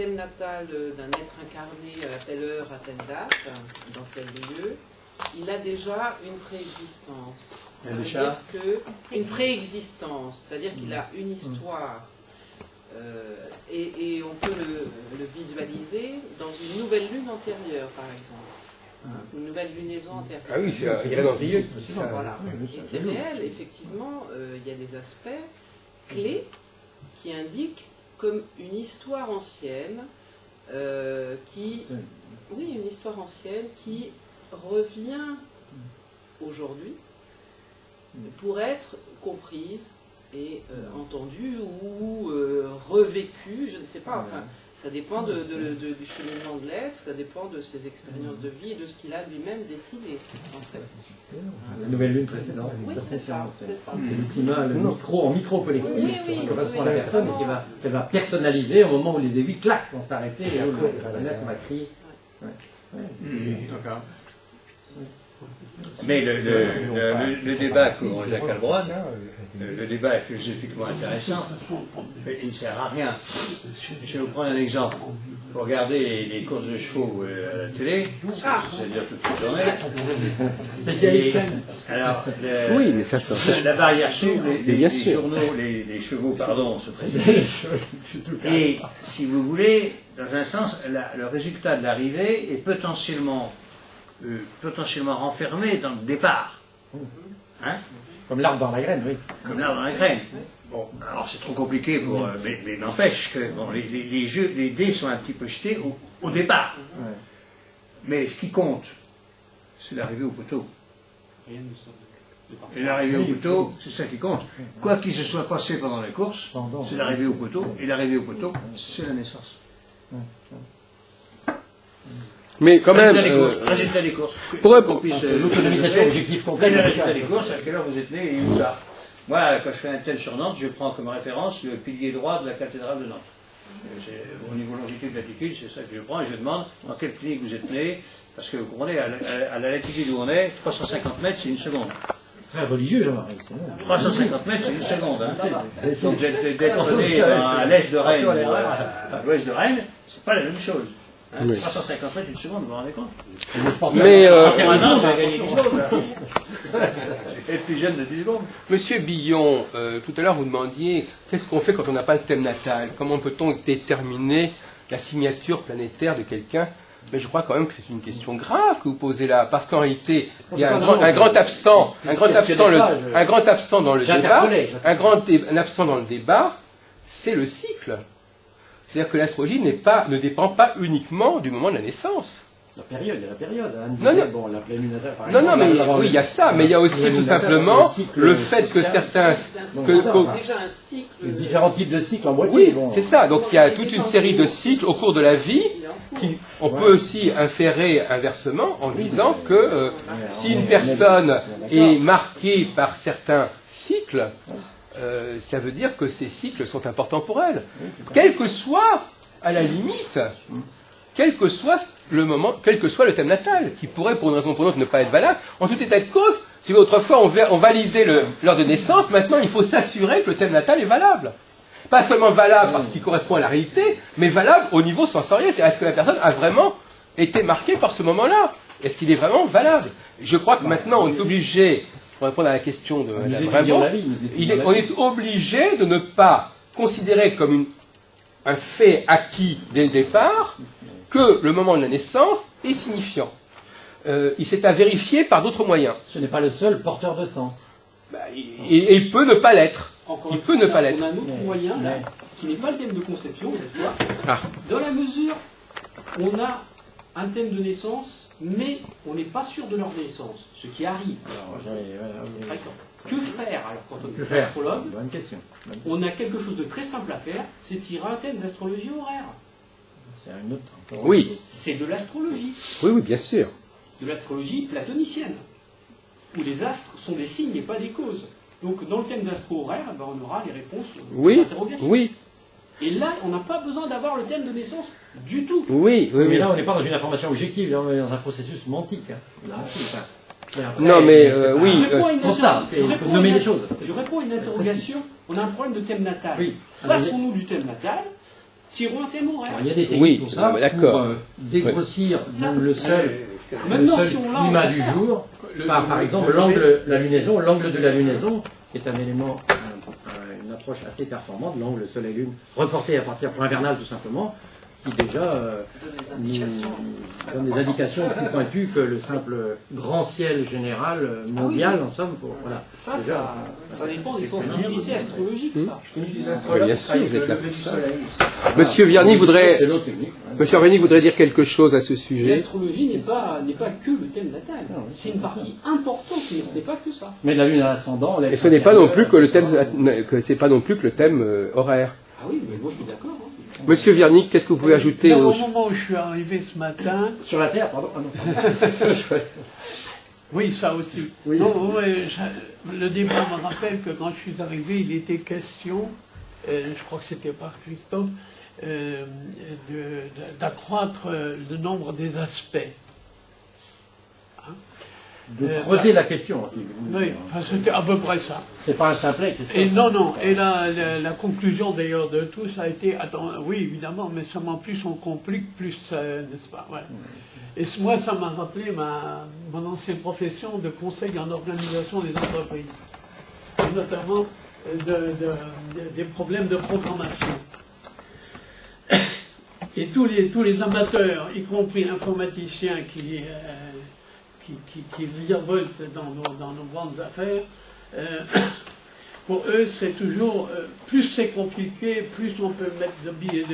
thème natal d'un être incarné à telle heure, à telle date, dans tel lieu, il a déjà une préexistence. Ça veut dire une préexistence, c'est-à-dire qu'il a une histoire. Et on peut le visualiser dans une nouvelle lune antérieure, par exemple. Une nouvelle lunaison antérieure. Ah oui, il y a calendrier. Voilà. Et c'est réel, effectivement, il y a des aspects clés qui indiquent comme une histoire ancienne une histoire ancienne qui revient aujourd'hui pour être comprise et entendue ou revécue, je ne sais pas, enfin, ça dépend du cheminement de l'être, ça dépend de ses expériences de vie et de ce qu'il a lui-même décidé, en fait. La nouvelle lune précédente. Oui, c'est ça. C'est le climat, le micro, en micro-collectif, qui correspond à la personne et qui va personnaliser au moment où les aiguilles, clac, vont s'arrêter et après, on va crier. Mais le débat qu'aura Jacques Albrun, le débat est philosophiquement intéressant, mais il ne sert à rien. Je vais vous prendre un exemple. Vous regardez les courses de chevaux à la télé, c'est-à-dire toute la journée. Spécialiste. Alors, Oui, mais ça. la barrière chauve, les chevaux, se précipitent. Et si vous voulez, dans un sens, le résultat de l'arrivée est potentiellement renfermé dans le départ. Hein? Comme l'arbre dans la graine, oui. Comme l'arbre dans la graine. Bon, alors c'est trop compliqué pour. Mais n'empêche que les dés sont un petit peu jetés au départ. Ouais. Mais ce qui compte, c'est l'arrivée au poteau. Et l'arrivée au poteau, c'est ça qui compte. Quoi qu'il se soit passé pendant les courses, c'est l'arrivée au poteau. Et l'arrivée au poteau, c'est la naissance. Mais quand même. Résultat des courses. L'autonomisation objectif complète. Le résultat des courses, à quelle heure vous êtes né et où ça. Moi, quand je fais un tel sur Nantes, je prends comme référence le pilier droit de la cathédrale de Nantes. Au niveau longitude-latitude, c'est ça que je prends et je demande dans quelle clinique vous êtes né, parce que vous comprenez, à la latitude où on est, 350 mètres, c'est une seconde. Très religieux, Jean-Marie. 350 mètres, c'est une seconde. Hein. Donc d'être né à l'est de Rennes, à l'ouest de Rennes, c'est pas la même chose. Hein, oui. 350 mètres, une seconde, vous vous rendez compte? Mais j'ai gagné 10 secondes. Et plus jeune de 10 secondes. Monsieur Billon, tout à l'heure vous demandiez qu'est-ce qu'on fait quand on n'a pas le thème natal? Comment peut-on déterminer la signature planétaire de quelqu'un? Mais je crois quand même que c'est une question grave que vous posez là, parce qu'en réalité, il y a un grand absent dans le débat, un absent dans le débat, c'est le cycle. C'est-à-dire que l'astrologie ne dépend pas uniquement du moment de la naissance. La période, il y a la période. Hein. La pleine lune, oui, il y a ça, mais il y a aussi tout simplement le fait que certains... Déjà un cycle... Différents types de cycles en moitié. Oui, c'est ça. Donc il y a toute une série de cycles au cours de la vie. On peut aussi inférer inversement en disant que si une personne est marquée par certains cycles, ça veut dire que ces cycles sont importants pour elle. Quel que soit, à la limite, quel que soit le moment, quel que soit le thème natal, qui pourrait pour une raison ou pour une autre ne pas être valable, en tout état de cause, si autrefois on validait l'heure de naissance, maintenant il faut s'assurer que le thème natal est valable. Pas seulement valable parce qu'il correspond à la réalité, mais valable au niveau sensoriel. C'est est-ce que la personne a vraiment été marquée par ce moment-là? Est-ce qu'il est vraiment valable? Je crois que maintenant on est obligé, pour répondre à la question de on est obligé de ne pas considérer comme un fait acquis dès le départ que le moment de la naissance est signifiant. Il s'est à vérifier par d'autres moyens. Ce n'est pas le seul porteur de sens. Et il peut ne pas l'être. Il peut ne pas l'être. On a un autre moyen, là, qui n'est pas le thème de conception, cette fois. Dans la mesure où on a un thème de naissance, mais on n'est pas sûr de leur naissance, ce qui arrive. Que faire alors quand on est astrologue? Bonne question. On a quelque chose de très simple à faire, c'est tirer un thème d'astrologie horaire. C'est un autre. Oui. C'est de l'astrologie. Oui, bien sûr. De l'astrologie platonicienne, où les astres sont des signes et pas des causes. Donc dans le thème d'astro-horaire, on aura les réponses aux interrogations. Oui. Et là, on n'a pas besoin d'avoir le thème de naissance du tout. Oui. Mais là, on n'est pas dans une information objective, là, on est dans un processus mantique. Non, mais oui. Constat, il faut nommer les choses. Je réponds à une interrogation. On a un problème de thème natal. Passons-nous du thème natal tirons un thème horaire. Alors, il y a des techniques Oui, pour ça, d'accord. pour dégrossir Ça, le seul Maintenant, si on lance climat ça, du jour, par exemple l'angle de la lunaison, qui est un élément, une approche assez performante, l'angle Soleil-Lune, reporté à partir point vernal tout simplement, qui déjà donne des indications plus pointues que le simple grand ciel général mondial, en somme. Voilà. Ça dépend des sensibilités astrologiques, ça. Je connais des Oui, astrologues bien qui sûr, travaillent vous avec êtes là le lever pour du ça. soleil. Monsieur Vierny voudrait, C'est l'autre technique. Monsieur Vierny voudrait dire quelque chose à ce sujet. L'astrologie n'est pas que le thème natal. C'est une partie importante, mais ce n'est pas que ça. Mais la lune à l'ascendant, Et ce n'est pas non plus que le thème, c'est pas non plus que le thème horaire. Ah oui, mais moi je suis d'accord. Hein. Monsieur Vierny, qu'est-ce que vous pouvez ajouter Là, au... au moment où je suis arrivé ce matin, sur la Terre, pardon. Ah non. oui, ça aussi. Oui. Non, ouais, le débat me rappelle que quand je suis arrivé, il était question, je crois que c'était par Christophe, d'accroître le nombre des aspects. De creuser la question. Oui, enfin, c'était à peu près ça. C'est pas un simplet, Christophe. Et non, et la conclusion d'ailleurs de tout ça a été, attends, oui évidemment, mais seulement plus on complique, plus, n'est-ce pas, voilà. Et moi ça m'a rappelé mon ancienne profession de conseil en organisation des entreprises, et notamment des problèmes de programmation. Et tous les amateurs, y compris informaticiens qui virevoltent dans nos grandes affaires, pour eux, c'est toujours, plus c'est compliqué, plus on peut mettre de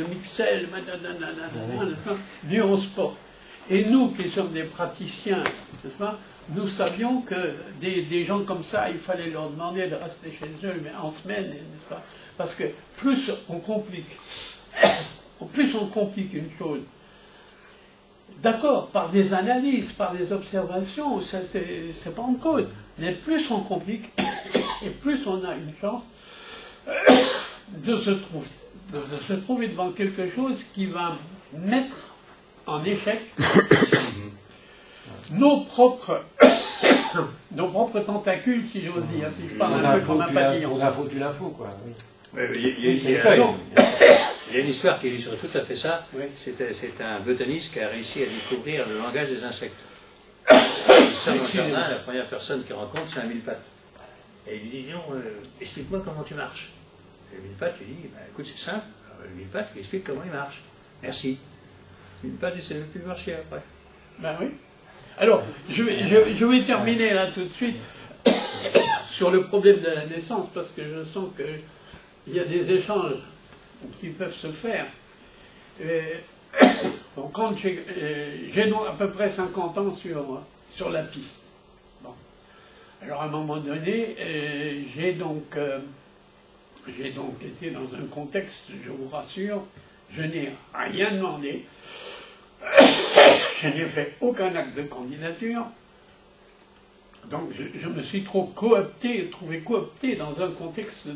mixels, mieux on se porte. Et nous, qui sommes des praticiens, n'est-ce pas, nous savions que des gens comme ça, il fallait leur demander de rester chez eux, mais en semaine, n'est-ce pas, parce que plus on complique une chose, d'accord, par des analyses, par des observations, ça c'est pas en cause. Mais plus on complique, et plus on a une chance de se trouver devant quelque chose qui va mettre en échec nos propres tentacules, si j'ose dire, si je parle un peu comme un papillon. Tu l'info, quoi. Oui. Il y a une histoire qui illustre tout à fait ça. Oui. C'est un botaniste qui a réussi à découvrir le langage des insectes. Il sort dans le jardin, la première personne qu'il rencontre, c'est un mille-pattes. Et il lui dit, non, explique-moi comment tu marches. Et le mille-pattes lui dit, bah, écoute, c'est simple. Alors, le mille-pattes lui explique comment il marche. Merci. Le mille-pattes, il ne sait plus marcher après. Ben oui. Alors, je vais terminer là tout de suite sur le problème de la naissance, parce que je sens qu'il y a des échanges qui peuvent se faire. Bon, quand j'ai donc à peu près 50 ans sur la piste. Bon. Alors à un moment donné, j'ai donc été dans un contexte, je vous rassure, je n'ai rien demandé, je n'ai fait aucun acte de candidature, donc je me suis trouvé coopté dans un contexte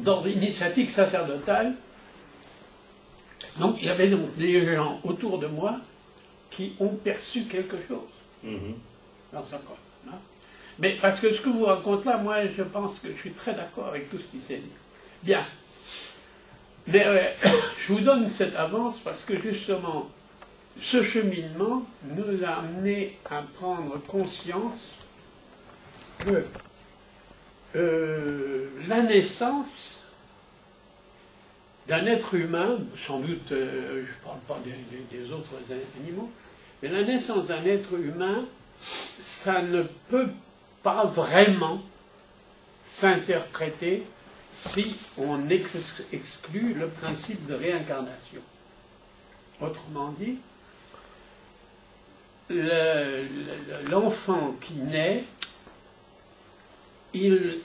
d'ordre initiatique sacerdotal. Donc il y avait donc des gens autour de moi qui ont perçu quelque chose dans ce cas. Hein. Mais parce que ce que vous racontez là, moi je pense que je suis très d'accord avec tout ce qui s'est dit. Bien. Mais je vous donne cette avance parce que justement, ce cheminement nous a amené à prendre conscience que la naissance d'un être humain, sans doute, je ne parle pas des autres animaux, mais la naissance d'un être humain, ça ne peut pas vraiment s'interpréter si on exclut le principe de réincarnation. Autrement dit, l'enfant qui naît, il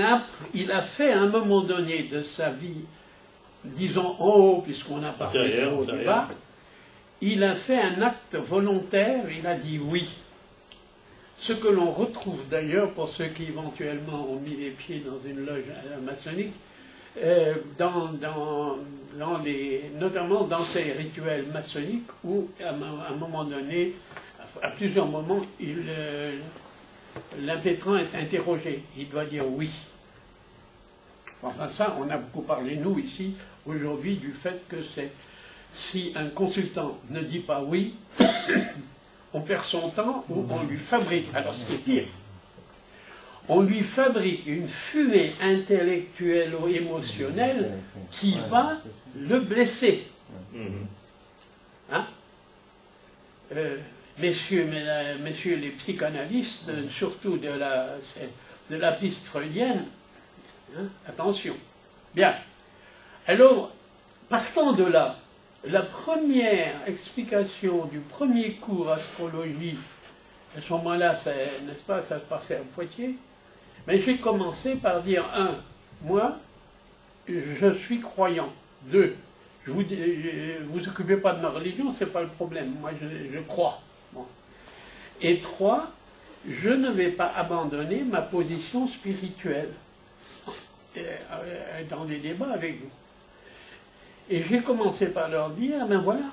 a fait à un moment donné de sa vie, disons en haut, puisqu'on a parlé de haut du bas, il a fait un acte volontaire, il a dit oui. Ce que l'on retrouve d'ailleurs, pour ceux qui éventuellement ont mis les pieds dans une loge maçonnique, notamment dans ces rituels maçonniques où, à un moment donné, à plusieurs moments, l'impétrant est interrogé. Il doit dire oui. Enfin ça, on a beaucoup parlé, nous, ici, aujourd'hui, du fait que c'est si un consultant ne dit pas oui, on perd son temps ou on lui fabrique, alors ce qui est pire, on lui fabrique une fumée intellectuelle ou émotionnelle qui va le blesser. Hein? Messieurs les psychanalystes, surtout de la piste freudienne, hein? Attention. Bien. Alors, partant de là, la première explication du premier cours astrologie, à ce moment-là, n'est-ce pas, ça se passait à Poitiers, mais j'ai commencé par dire, 1, moi, je suis croyant. 2, vous occupez pas de ma religion, c'est pas le problème, moi je crois. Bon. Et 3, je ne vais pas abandonner ma position spirituelle dans des débats avec vous. Et j'ai commencé par leur dire, ben voilà,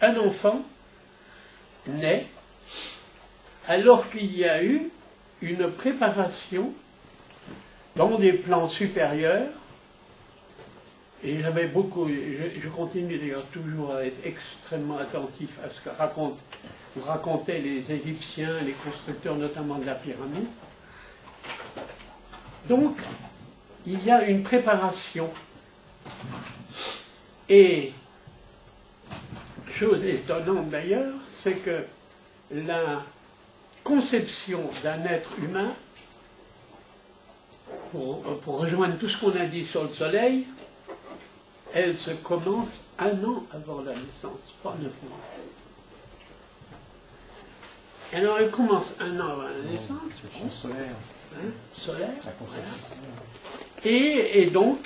un enfant naît alors qu'il y a eu une préparation dans des plans supérieurs, et j'avais beaucoup, je continue d'ailleurs toujours à être extrêmement attentif à ce que racontaient les Égyptiens, les constructeurs notamment de la pyramide. Donc, il y a une préparation. Et, chose étonnante d'ailleurs, c'est que la conception d'un être humain, pour rejoindre tout ce qu'on a dit sur le soleil, elle se commence 1 an avant la naissance, pas 9 mois. Alors elle commence 1 an avant la naissance, solaire. Hein, solaire, voilà. Et donc,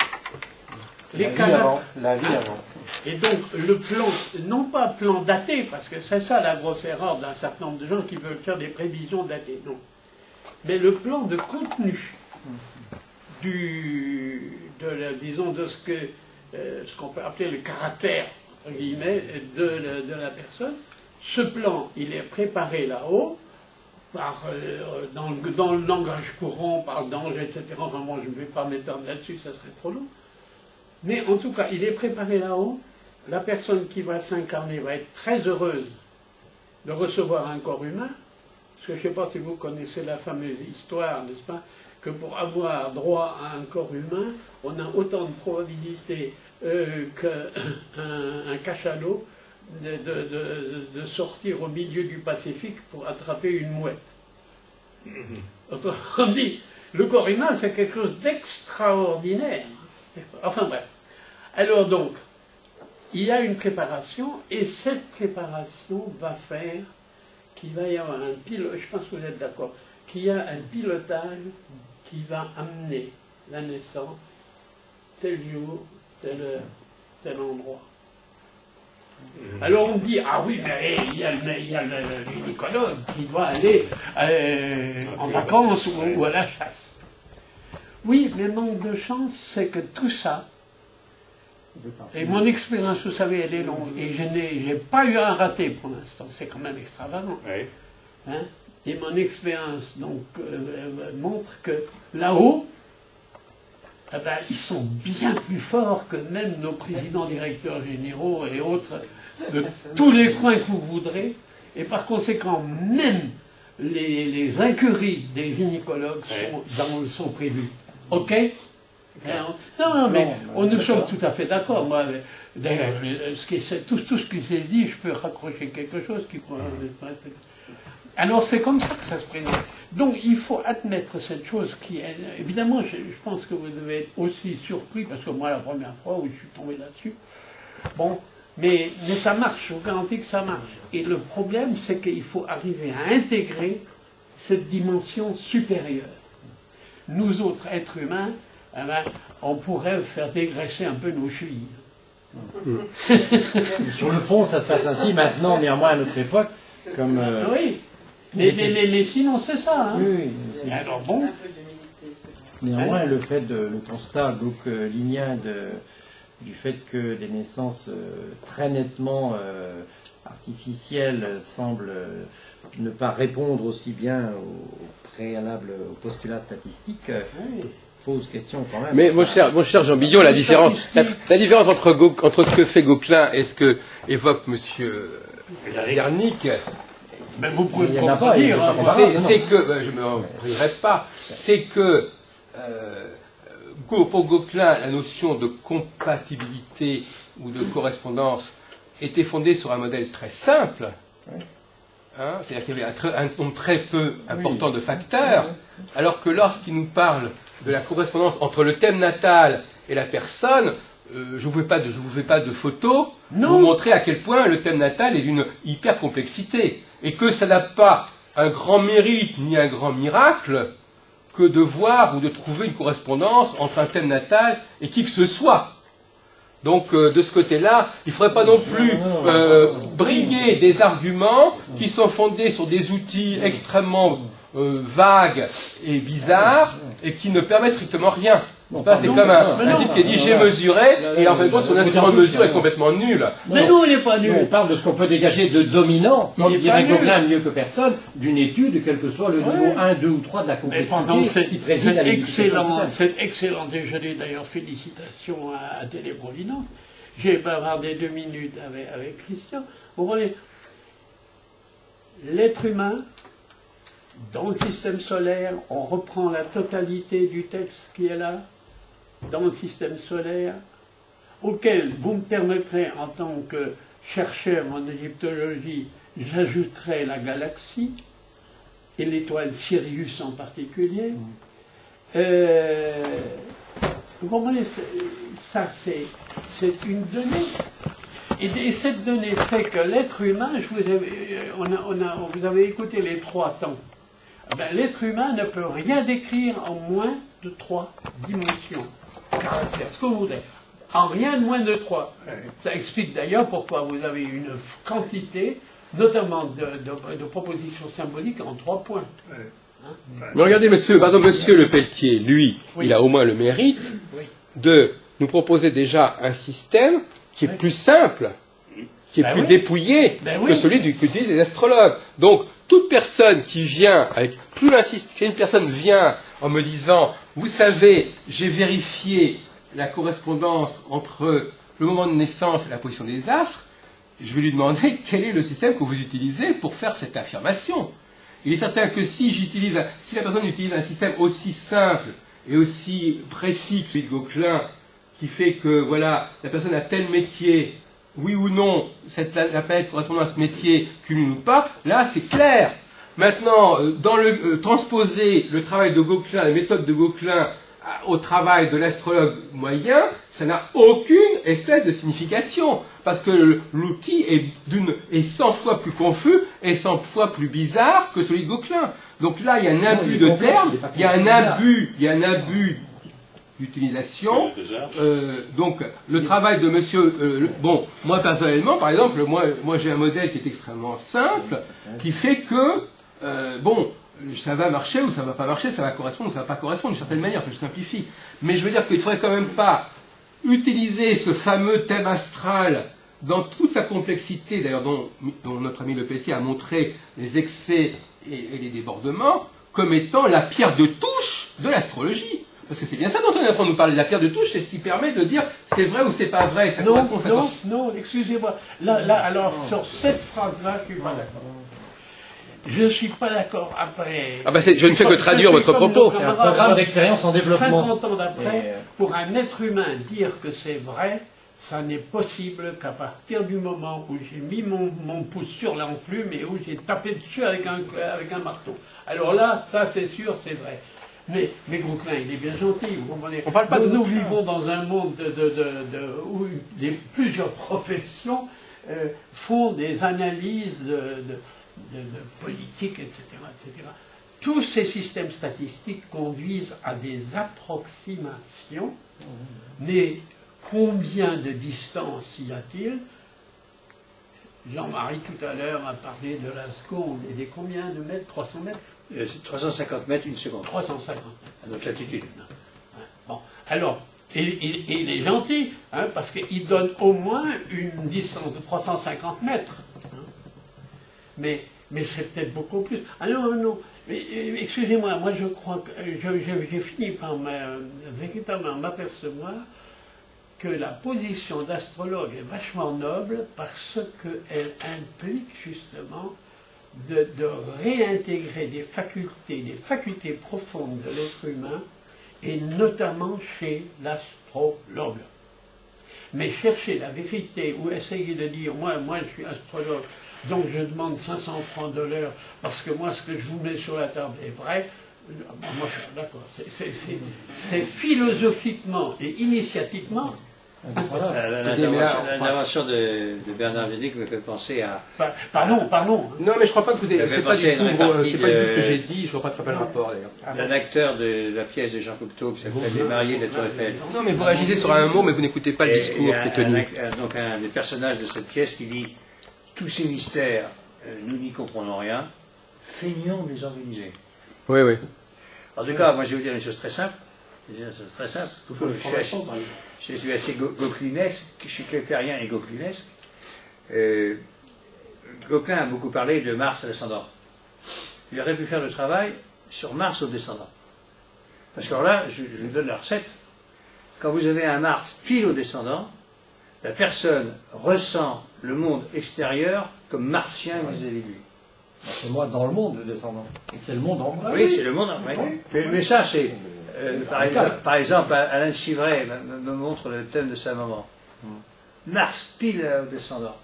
les canaux. La vie avant. Et donc, le plan, non pas plan daté, parce que c'est ça la grosse erreur d'un certain nombre de gens qui veulent faire des prévisions datées, non. Mais le plan de contenu disons, de ce qu'on peut appeler le caractère, entre guillemets, de la personne, ce plan, il est préparé là-haut, dans le langage courant, par d'ange, etc. Enfin, moi, je ne vais pas m'étendre là-dessus, ça serait trop long. Mais en tout cas, il est préparé là-haut. La personne qui va s'incarner va être très heureuse de recevoir un corps humain. Parce que je ne sais pas si vous connaissez la fameuse histoire, n'est-ce pas, que pour avoir droit à un corps humain, on a autant de probabilités qu'un cachalot de sortir au milieu du Pacifique pour attraper une mouette. Autrement dit, le corps humain, c'est quelque chose d'extraordinaire. Enfin bref. Alors donc, il y a une préparation, et cette préparation va faire qu'il va y avoir un pilotage, je pense que vous êtes d'accord, qu'il y a un pilotage qui va amener la naissance, tel jour, telle heure, tel endroit. Alors on dit, ah oui, mais il y a le gynécologue qui doit aller en vacances ou à la chasse. Oui, mais le manque de chance, c'est que tout ça, et mon expérience, vous savez, elle est longue, et je n'ai pas eu un raté pour l'instant, c'est quand même extravagant. Oui. Hein? Et mon expérience donc montre que là-haut, eh ben, ils sont bien plus forts que même nos présidents directeurs généraux et autres de tous les coins que vous voudrez. Et par conséquent, même les incuries des gynécologues sont prévues. OK? Non, mais nous sommes tout à fait d'accord. Moi, d'ailleurs, tout ce qui s'est dit, je peux raccrocher quelque chose qui pourrait... Alors c'est comme ça que ça se présente. Donc il faut admettre cette chose qui est... Évidemment, je pense que vous devez être aussi surpris, parce que moi, la première fois où je suis tombé là-dessus, bon, mais ça marche, je vous garantis que ça marche. Et le problème, c'est qu'il faut arriver à intégrer cette dimension supérieure. Nous autres êtres humains, eh ben, on pourrait faire dégraisser un peu nos chevilles. Sur le fond, ça se passe ainsi maintenant, néanmoins à notre époque, comme... Oui. Mais sinon, c'est ça. Hein. Oui. Alors bon. Néanmoins, le constat gauquelinien du fait que des naissances très nettement artificielles semblent ne pas répondre aussi bien aux préalable au postulat statistique pose question quand même. Mais mon cher Jean Billon, la différence entre ce que fait Gauquelin et ce que évoque Monsieur Viernick, Mais vous pouvez Il y me en a pas, contredire. hein. c'est que, je ne m'en prierai pas, c'est que pour Gauquelin, la notion de compatibilité ou de correspondance était fondée sur un modèle très simple. Hein, c'est-à-dire qu'il y avait un nombre très peu important de facteurs, alors que lorsqu'il nous parle de la correspondance entre le thème natal et la personne, je ne vous fais pas de photos, vous montrer à quel point le thème natal est d'une hyper complexité, et que ça n'a pas un grand mérite ni un grand miracle que de voir ou de trouver une correspondance entre un thème natal et qui que ce soit. Donc, de ce côté-là, il ne faudrait pas non plus briguer des arguments qui sont fondés sur des outils extrêmement vagues et bizarres et qui ne permettent strictement rien. C'est comme un type qui dit « j'ai mesuré » et en fin de compte, son instrument de mesure est complètement nul. Mais nous, il n'est pas On nul. parle de ce qu'on peut dégager de dominant, comme Il est dirait pas nul. Gauquelin mieux que personne, d'une étude, quel que soit le niveau 1, 2 ou 3 de la Mais pendant complexité qui préside à l'éducation. cet excellent déjeuner, d'ailleurs, félicitations à Télé Providence, j'ai bavardé 2 minutes avec Christian. Vous voyez, l'être humain, dans le système solaire, on reprend la totalité du texte qui est là, dans le système solaire, auquel vous me permettrez, en tant que chercheur en égyptologie, j'ajouterai la galaxie, et l'étoile Sirius en particulier. Vous comprenez, ça c'est une donnée. Et cette donnée fait que l'être humain, vous avez écouté les 3 temps. Ben, l'être humain ne peut rien décrire en moins de 3 dimensions. Caractères, ce que vous voulez. En rien de moins de 3. Ça explique d'ailleurs pourquoi vous avez une quantité, notamment de propositions symboliques en 3 points. Mais regardez, monsieur Le Pelletier, lui, il a au moins le mérite de nous proposer déjà un système qui est plus simple, qui est plus dépouillé que celui qu'utilisent les astrologues. Donc, toute personne qui vient, une personne vient en me disant, vous savez, j'ai vérifié la correspondance entre le moment de naissance et la position des astres, je vais lui demander quel est le système que vous utilisez pour faire cette affirmation. Il est certain que si la personne utilise un système aussi simple et aussi précis que celui de Gauquelin, qui fait que, voilà, la personne a tel métier, oui ou non, la planète correspondant à ce métier, cumule ou pas, là, c'est clair. Maintenant, transposer le travail de Gauquelin, la méthode de Gauquelin, au travail de l'astrologue moyen, ça n'a aucune espèce de signification, parce que l'outil est 100 fois plus confus et 100 fois plus bizarre que celui de Gauquelin. Donc là, il y a un abus de termes, il y a un abus d'utilisation. Donc, le travail de monsieur... moi personnellement, par exemple, moi j'ai un modèle qui est extrêmement simple, qui fait que, ça va marcher ou ça va pas marcher, ça va correspondre ou ça va pas correspondre d'une certaine manière, je simplifie. Mais je veux dire qu'il ne faudrait quand même pas utiliser ce fameux thème astral dans toute sa complexité, d'ailleurs dont notre ami Le Pelletier a montré les excès et les débordements, comme étant la pierre de touche de l'astrologie. Parce que c'est bien ça dont on est en train de nous parler. La pierre de touche, c'est ce qui permet de dire c'est vrai ou c'est pas vrai. Ça non, excusez-moi. Là, alors, sur cette phrase-là, je suis pas d'accord. Je ne suis pas d'accord après. Je ne fais que traduire votre propos. C'est un programme d'expérience en développement. 50 ans d'après, pour un être humain dire que c'est vrai, ça n'est possible qu'à partir du moment où j'ai mis mon pouce sur l'enclume et où j'ai tapé dessus avec un marteau. Alors là, ça c'est sûr, c'est vrai. Mais Gauquelin, il est bien gentil, vous comprenez. On parle pas nous vivons dans un monde où plusieurs professions font des analyses de politique, etc., etc. Tous ces systèmes statistiques conduisent à des approximations, mais combien de distance y a-t-il? Jean-Marie tout à l'heure a parlé de la seconde, et des combien de mètres? 300 mètres? 350 mètres, une seconde. 350 mètres. À notre latitude. Bon, alors, il est gentil, parce qu'il donne au moins une distance de 350 mètres. Mais c'est peut-être beaucoup plus. Ah non, Mais, excusez-moi, moi je crois que j'ai fini par véritablement m'apercevoir que la position d'astrologue est vachement noble parce qu'elle implique justement de réintégrer des facultés profondes de l'être humain, et notamment chez l'astrologue. Mais chercher la vérité ou essayer de dire, moi je suis astrologue, donc je demande 500 francs de l'heure parce que moi ce que je vous mets sur la table est vrai, moi je suis d'accord. C'est philosophiquement et initiatiquement. L'intervention de Bernard Védic me fait penser à... Pardon. Non, mais je crois pas que vous ayez... C'est pas du tout ce que j'ai dit, je crois pas très le rapport d'ailleurs. D'un acteur de la pièce de Jean Cocteau qui s'appelle Les Mariés de la Tour Eiffel. Non, mais vous réagissez sur un mot, mais vous n'écoutez pas le discours qui est tenu. Donc un des personnages de cette pièce qui dit « Tous ces mystères, nous n'y comprenons rien, feignons de les organiser. » Oui. En tout cas, moi je vais vous dire une chose très simple. Je suis assez gauquelinesque, je suis keplerien et gauquelinesque. Gauquelin a beaucoup parlé de Mars à l'ascendant. Il aurait pu faire le travail sur Mars au descendant. Parce que alors là, je vous donne la recette. Quand vous avez un Mars pile au descendant, la personne ressent le monde extérieur comme martien vis-à-vis de lui. C'est moi dans le monde, le descendant. C'est le monde en moi. Oui, c'est le monde en moi. Mais ça, c'est... par exemple, Alain Chivray me montre le thème de sa maman. Mars pile au descendant.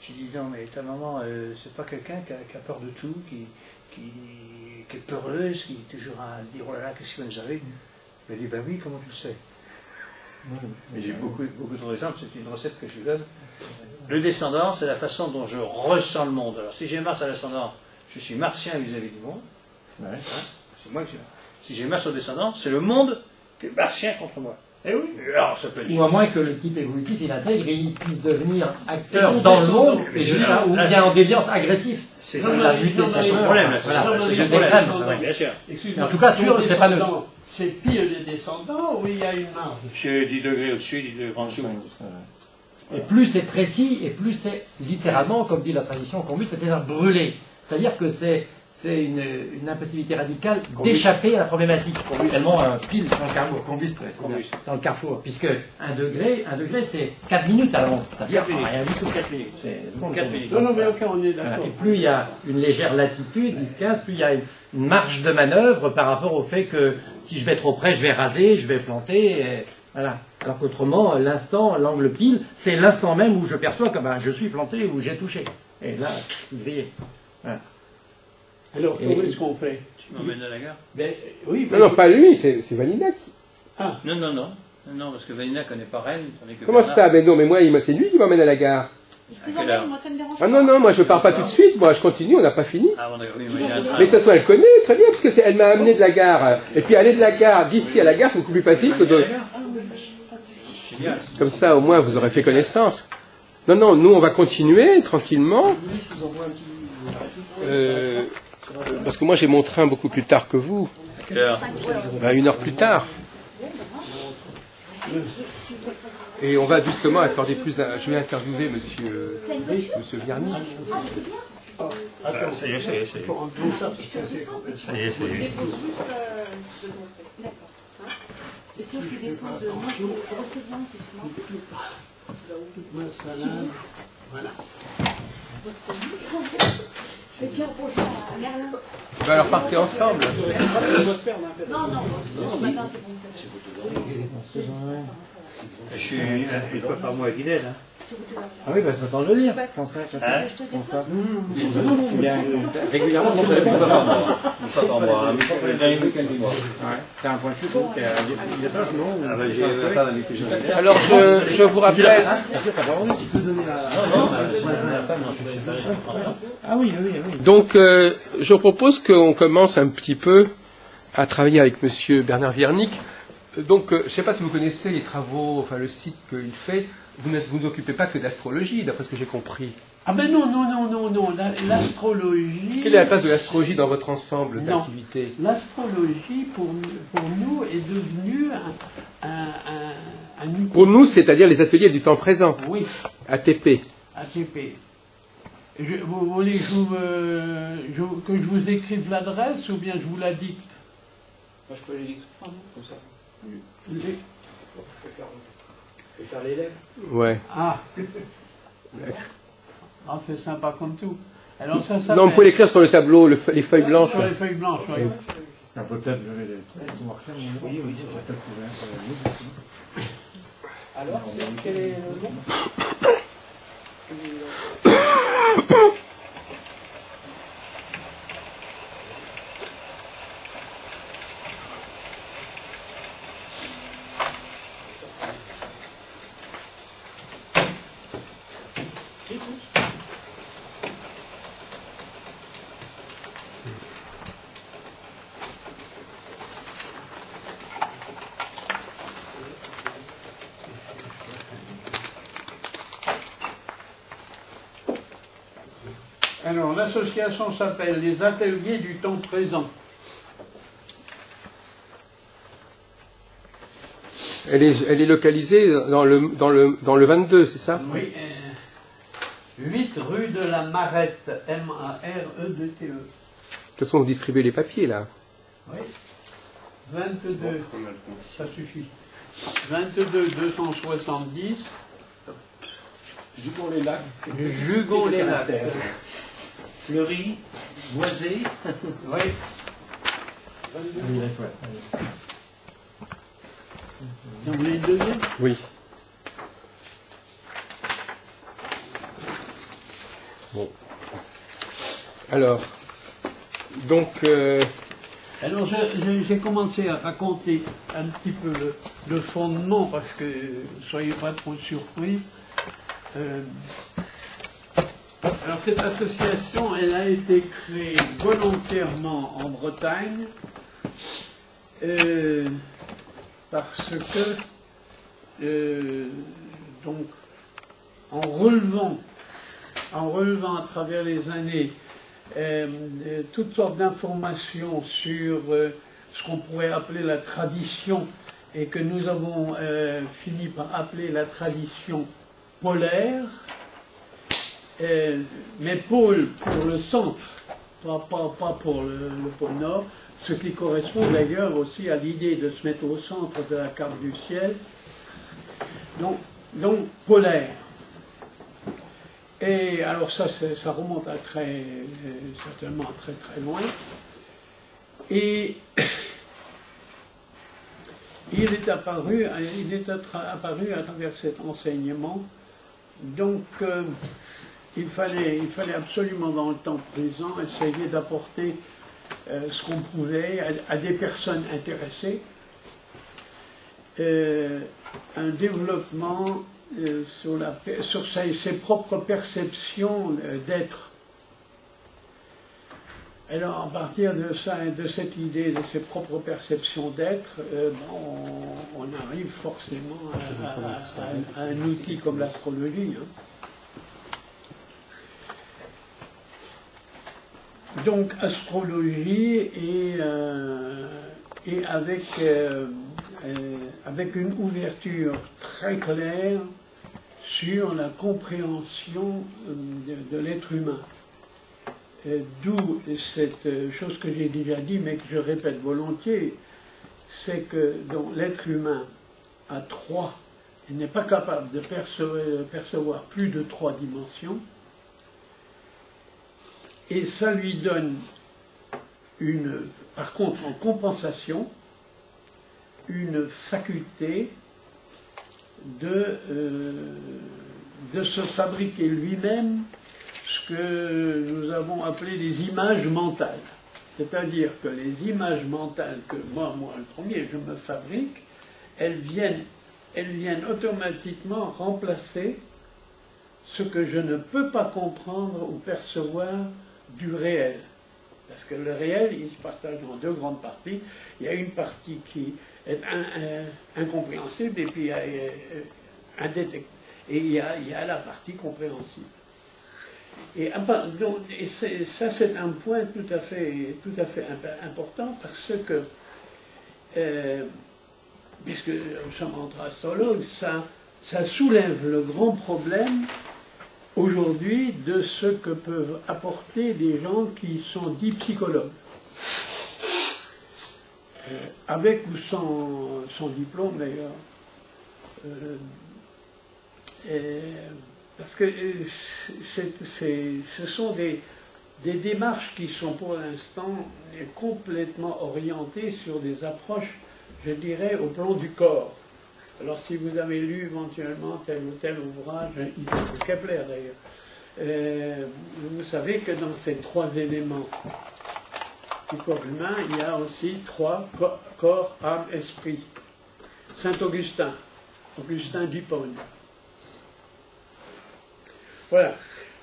Je dis non, mais ta maman, c'est pas quelqu'un qui a peur de tout, qui est peureuse, qui est toujours à se dire oh là là, qu'est-ce qui va nous arriver. Elle dit ben oui, comment tu le sais. Mais j'ai beaucoup d'autres exemples, c'est une recette que je vous donne. Le descendant, c'est la façon dont je ressens le monde. Alors si j'ai Mars à l'ascendant, je suis martien vis-à-vis du monde. Ouais. Hein, c'est moi qui suis. Si j'ai Mars au descendant, c'est le monde qui est martien contre moi. Eh oui. Alors, ça peut être ou à moins que le type évolutif, il intègre et il puisse devenir acteur dans le monde, ou bien en déviance agressif. C'est son problème, là. C'est son problème. Bien sûr. En tout cas, c'est pas neutre. C'est pire des descendants ou il y a une marge? C'est 10 degrés au-dessus, 10 degrés en dessous. Et plus c'est précis, et plus c'est littéralement, comme dit la tradition combus, c'est-à-dire brûlé. C'est-à-dire que c'est une impossibilité radicale d'échapper à la problématique. Tellement un pile dans le carrefour, dans le carrefour, puisque 1 degré c'est 4 minutes à la ronde. C'est-à-dire rien du tout. 4 minutes. C'est 4 minutes. Non, mais ok, on est d'accord. Et plus il y a une légère latitude, 10-15, plus il y a une marge de manœuvre par rapport au fait que si je vais trop près, je vais raser, je vais planter, et voilà. Alors qu'autrement, l'instant, l'angle pile, c'est l'instant même où je perçois que je suis planté ou j'ai touché. Et là, tout grillé. Voilà. Alors, comment est-ce qu'on fait? Tu m'emmènes à la gare? Oui. Non, pas lui, c'est Vanina qui... Ah. Non, parce que Vanina ne connaît pas Rennes. Comment ça? Mais non, mais moi, c'est lui qui m'emmène à la gare. Moi, ça me dérange pas. Ah non, moi je pars pas tout de suite, moi je continue, on n'a pas fini. Ah, oui, moi j'ai un train. Mais de toute façon, elle connaît très bien, parce que elle m'a amené de la gare. Et puis aller de la gare, d'ici à la gare, c'est beaucoup plus facile que de... Génial. Comme ça, au moins, vous aurez fait connaissance. Non, nous, on va continuer tranquillement. Parce que moi, j'ai mon train beaucoup plus tard que vous. À quelle heure? 1 heure plus tard. Et on va justement accorder plus... Je vais interviewer monsieur Vierny. Ça y est. Je dépose juste de d'accord. Et si je dépose, moi, c'est recevant, c'est souvent. Voilà. Je vais dire bonjour à Merlin. Alors partez ensemble. Non, ce matin, c'est bon. Je suis une fois par mois à Guinée, là. Ah oui, ça t'en le dire. Pense ça. Régulièrement, mon téléphone va pas. Pas par mois, le dernier week-end du mois. C'est un point de chute, donc il y a pas de nom. Ah ben j'ai ma femme avec qui je vais. Alors je vous rappelle... Ah oui. Donc je propose qu'on commence un petit peu à travailler avec monsieur Bernard Vierny. Donc je ne sais pas si vous connaissez les travaux, enfin le site qu'il fait. Vous ne vous occupez pas que d'astrologie, d'après ce que j'ai compris. Ah ben non, l'astrologie... Quelle est la place de l'astrologie dans votre ensemble d'activités? L'astrologie, pour nous, est devenue un outil. Pour nous, c'est-à-dire les ateliers du temps présent. Oui. ATP. ATP. Vous voulez que que je vous écrive l'adresse ou bien je vous la dicte? Moi, je peux les écrire, non, comme ça. Les- Je vais faire l'élève. Ouais. Ah. Ah, c'est sympa comme tout. Alors ça s'appelle... Non, vous pouvez l'écrire sur le tableau, les feuilles blanches. Sur les feuilles blanches, oui. Ah, peut-être, je vais les pouvoir faire. Oui, oui, c'est vrai. Alors, quel est le nom? Alors, l'association s'appelle les Ateliers du temps présent. Elle est localisée dans le 22, c'est ça? Oui. 8 rue de la Marette, M-A-R-E-D-T-E. De toute façon, vous distribuez les papiers, là. Oui. 22, ça suffit. 22 270. Jugon-les-Lacs. Jugon-les-Lacs. Fleury, Boisé. Oui. Vous voulez une deuxième? Oui. Bon. Alors, donc... Alors, j'ai commencé à raconter un petit peu le fondement, parce que ne soyez pas trop surpris. Alors, cette association, elle a été créée volontairement en Bretagne, parce que, donc, en relevant à travers les années toutes sortes d'informations sur ce qu'on pourrait appeler la tradition et que nous avons fini par appeler la tradition polaire, mais pôle pour le centre, pas pour le pôle nord, ce qui correspond d'ailleurs aussi à l'idée de se mettre au centre de la carte du ciel, donc polaire. Et alors ça remonte à certainement à très très loin. Et il est apparu à travers cet enseignement. Donc il fallait absolument dans le temps présent essayer d'apporter ce qu'on pouvait à des personnes intéressées, un développement sur ses propres perceptions d'être. Alors, à partir de ça, de cette idée, de ses propres perceptions d'être, on arrive forcément à un outil comme l'astrologie. Donc, astrologie et avec une ouverture très claire sur la compréhension de l'être humain. D'où cette chose que j'ai déjà dit, mais que je répète volontiers, c'est que l'être humain a trois, il n'est pas capable de percevoir plus de 3 dimensions, et ça lui donne par contre, en compensation, une faculté de se fabriquer lui-même ce que nous avons appelé les images mentales. C'est-à-dire que les images mentales que moi le premier, je me fabrique, elles viennent automatiquement remplacer ce que je ne peux pas comprendre ou percevoir du réel. Parce que le réel, il se partage en 2 grandes parties. Il y a une partie qui est incompréhensible et puis il y a indétectable. Et il y a la partie compréhensible. Et ça, c'est un point tout à fait important parce que, puisque nous sommes entre astrologues, ça soulève le grand problème aujourd'hui de ce que peuvent apporter des gens qui sont dits psychologues. Avec ou sans diplôme d'ailleurs. Parce que ce sont des démarches qui sont pour l'instant complètement orientées sur des approches, je dirais, au plan du corps. Alors si vous avez lu éventuellement tel ou tel ouvrage, de Kepler d'ailleurs, vous savez que dans ces trois éléments du corps humain, il y a aussi trois corps, âme, esprit. Saint-Augustin, Augustin d'Hippone. Voilà.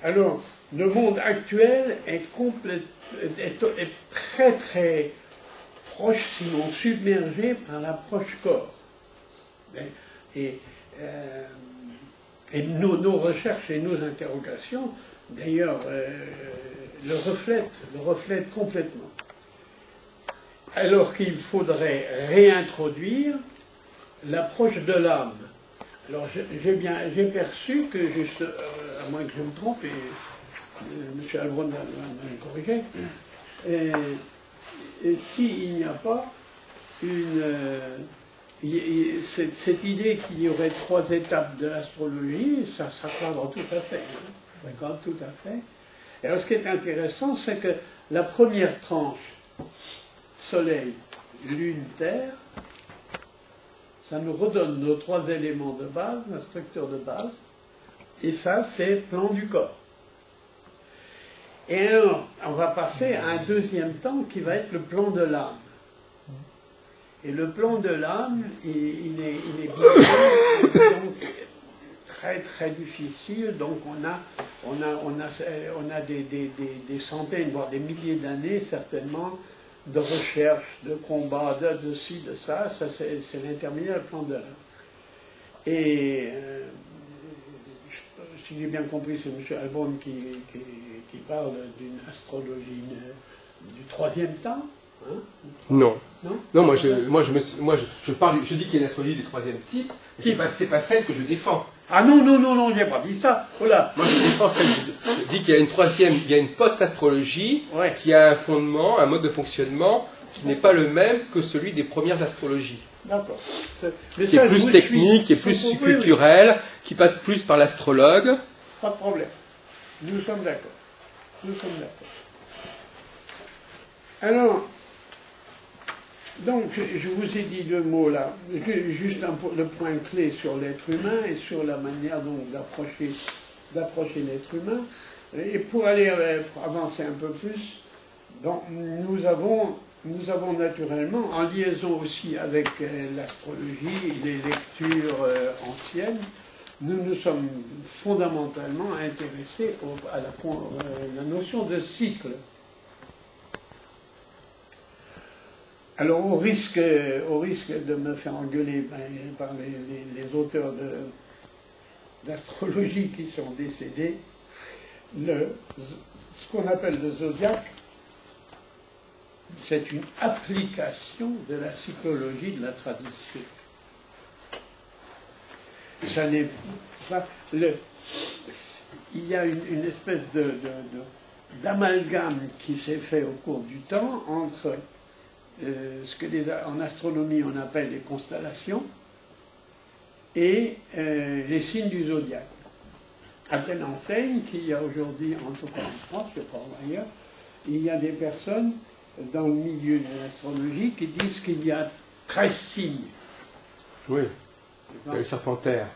Alors, le monde actuel est très très proche, sinon submergé par l'approche corps. Et nos recherches et nos interrogations, d'ailleurs, le reflètent complètement. Alors qu'il faudrait réintroduire l'approche de l'âme. Alors j'ai perçu que, juste, à moins que je me trompe, et M. Albron va me corriger, s'il n'y a pas cette idée qu'il y aurait trois étapes de l'astrologie, ça cadre tout à fait. Ça cadre tout à fait. Et alors ce qui est intéressant, c'est que la première tranche, Soleil, Lune, Terre, ça nous redonne nos trois éléments de base, la structure de base, et ça, c'est plan du corps. Et alors, on va passer à un deuxième temps qui va être le plan de l'âme. Et le plan de l'âme, il est donc très très difficile, donc on a des centaines, voire des milliers d'années certainement, de recherche, de combat, de ci, de ça c'est l'interminable plan de l'âme. Et si j'ai bien compris, c'est M. Albon qui parle d'une astrologie du troisième temps. Hein? Non. Non, moi je parle, je dis qu'il y a une astrologie du troisième type, mais c'est pas celle que je défends. Ah non, j'ai pas dit ça. Voilà. Moi je défends celle, je dis qu'il y a une troisième, il y a une post-astrologie qui a un fondement, un mode de fonctionnement qui n'est pas le même que celui des premières astrologies. D'accord. Qui est plus technique, qui est plus culturel, qui passe plus par l'astrologue. Pas de problème. Nous sommes d'accord. Alors, donc, je vous ai dit deux mots là, juste le point clé sur l'être humain et sur la manière donc d'approcher l'être humain. Et pour aller avancer un peu plus, donc, nous avons naturellement, en liaison aussi avec l'astrologie, les lectures anciennes, nous nous sommes fondamentalement intéressés à la notion de cycle. Alors, au risque de me faire engueuler par les auteurs d'astrologie qui sont décédés, ce qu'on appelle le zodiaque, c'est une application de la psychologie de la tradition. Ça n'est pas il y a une espèce d'amalgame qui s'est fait au cours du temps entre ce que en astronomie on appelle les constellations et les signes du zodiaque. À telle enseigne qu'il y a aujourd'hui, en tout cas en France, je crois ailleurs, il y a des personnes dans le milieu de l'astrologie qui disent qu'il y a 13 signes. Oui, il y a le serpentaire.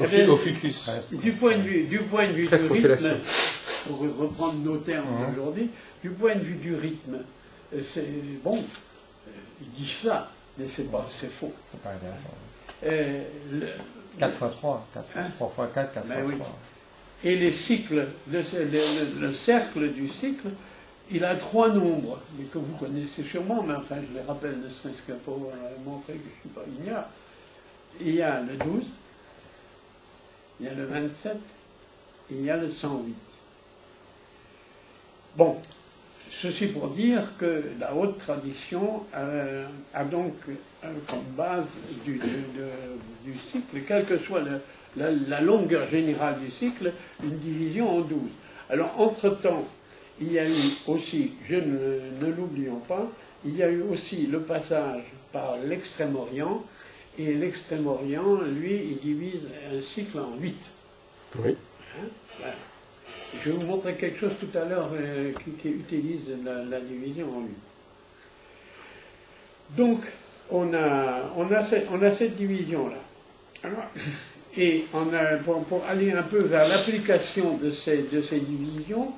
Ophiuchus. Du point de vue du rythme, pour reprendre nos termes d'aujourd'hui, du point de vue du rythme, c'est bon, ils disent ça, mais c'est faux. C'est pas intéressant. 4 x 3, 3 x 4, 4 x 3. Et les cycles, le cercle du cycle, il a 3 nombres, mais que vous connaissez sûrement, mais enfin je les rappelle ne serait-ce que pour montrer que je ne suis pas ignare. Il y a le 12, il y a le 27, et il y a le 108. Bon, Ceci pour dire que la haute tradition a donc comme base du cycle, quelle que soit la longueur générale du cycle, une division en 12. Alors, entre-temps, il y a eu aussi, ne l'oublions pas, il y a eu aussi le passage par l'Extrême-Orient, et l'Extrême-Orient, lui, il divise un cycle en 8. Oui. Hein, voilà. Je vais vous montrer quelque chose tout à l'heure qui utilise la division en 8. Donc, on a cette division-là. Alors, et pour aller un peu vers l'application de ces divisions,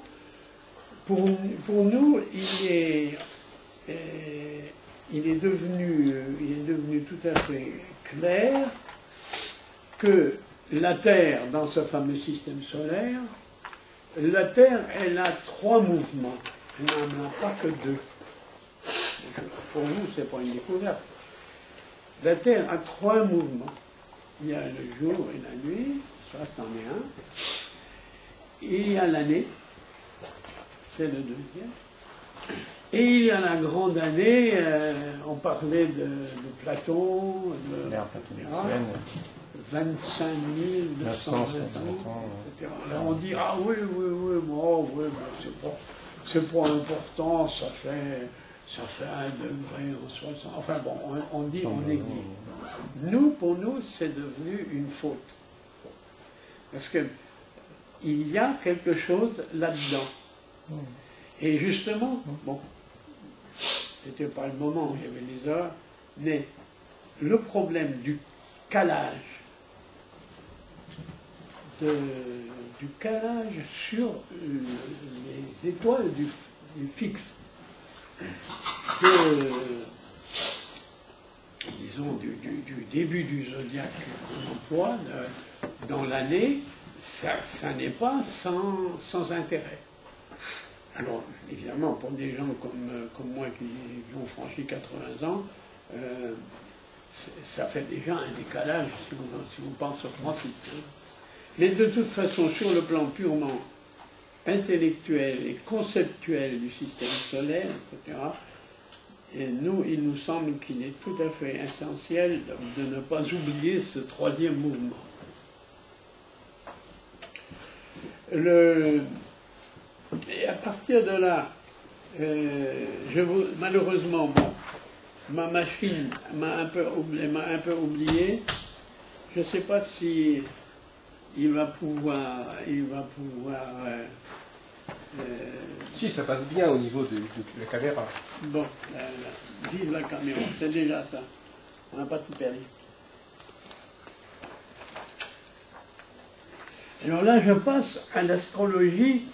pour nous, il est devenu tout à fait clair que la Terre, dans ce fameux système solaire, la Terre, elle a 3 mouvements. Elle n'en a pas que 2. Pour nous, ce n'est pas une découverte. La Terre a 3 mouvements. Il y a le jour et la nuit, ça c'en est un. Et il y a l'année, c'est le deuxième. Et il y a la grande année, on parlait de Platon, de 25 920 ans, etc. Là on dit, ah oui, bon, oui, c'est pas important, ça fait 1 degré en 60. Enfin bon, on dit, on néglige. Pour nous, c'est devenu une faute. Parce que il y a quelque chose là-dedans. Et justement, bon, c'était pas le moment où il y avait les heures, mais le problème du calage, sur les étoiles du fixe, disons, du début du zodiaque qu'on emploie dans l'année, ça n'est pas sans intérêt. Alors, évidemment, pour des gens comme moi qui ont franchi 80 ans, ça fait déjà un décalage si on pense au principe. Mais de toute façon, sur le plan purement intellectuel et conceptuel du système solaire, etc., il nous semble qu'il est tout à fait essentiel de ne pas oublier ce 3e mouvement. Et à partir de là, malheureusement, bon, ma machine m'a un peu oublié. Je ne sais pas si il va pouvoir. Si, ça passe bien au niveau de la caméra. Bon, vive la caméra, c'est déjà ça. On n'a pas tout perdu. Alors là, je passe à l'astrologie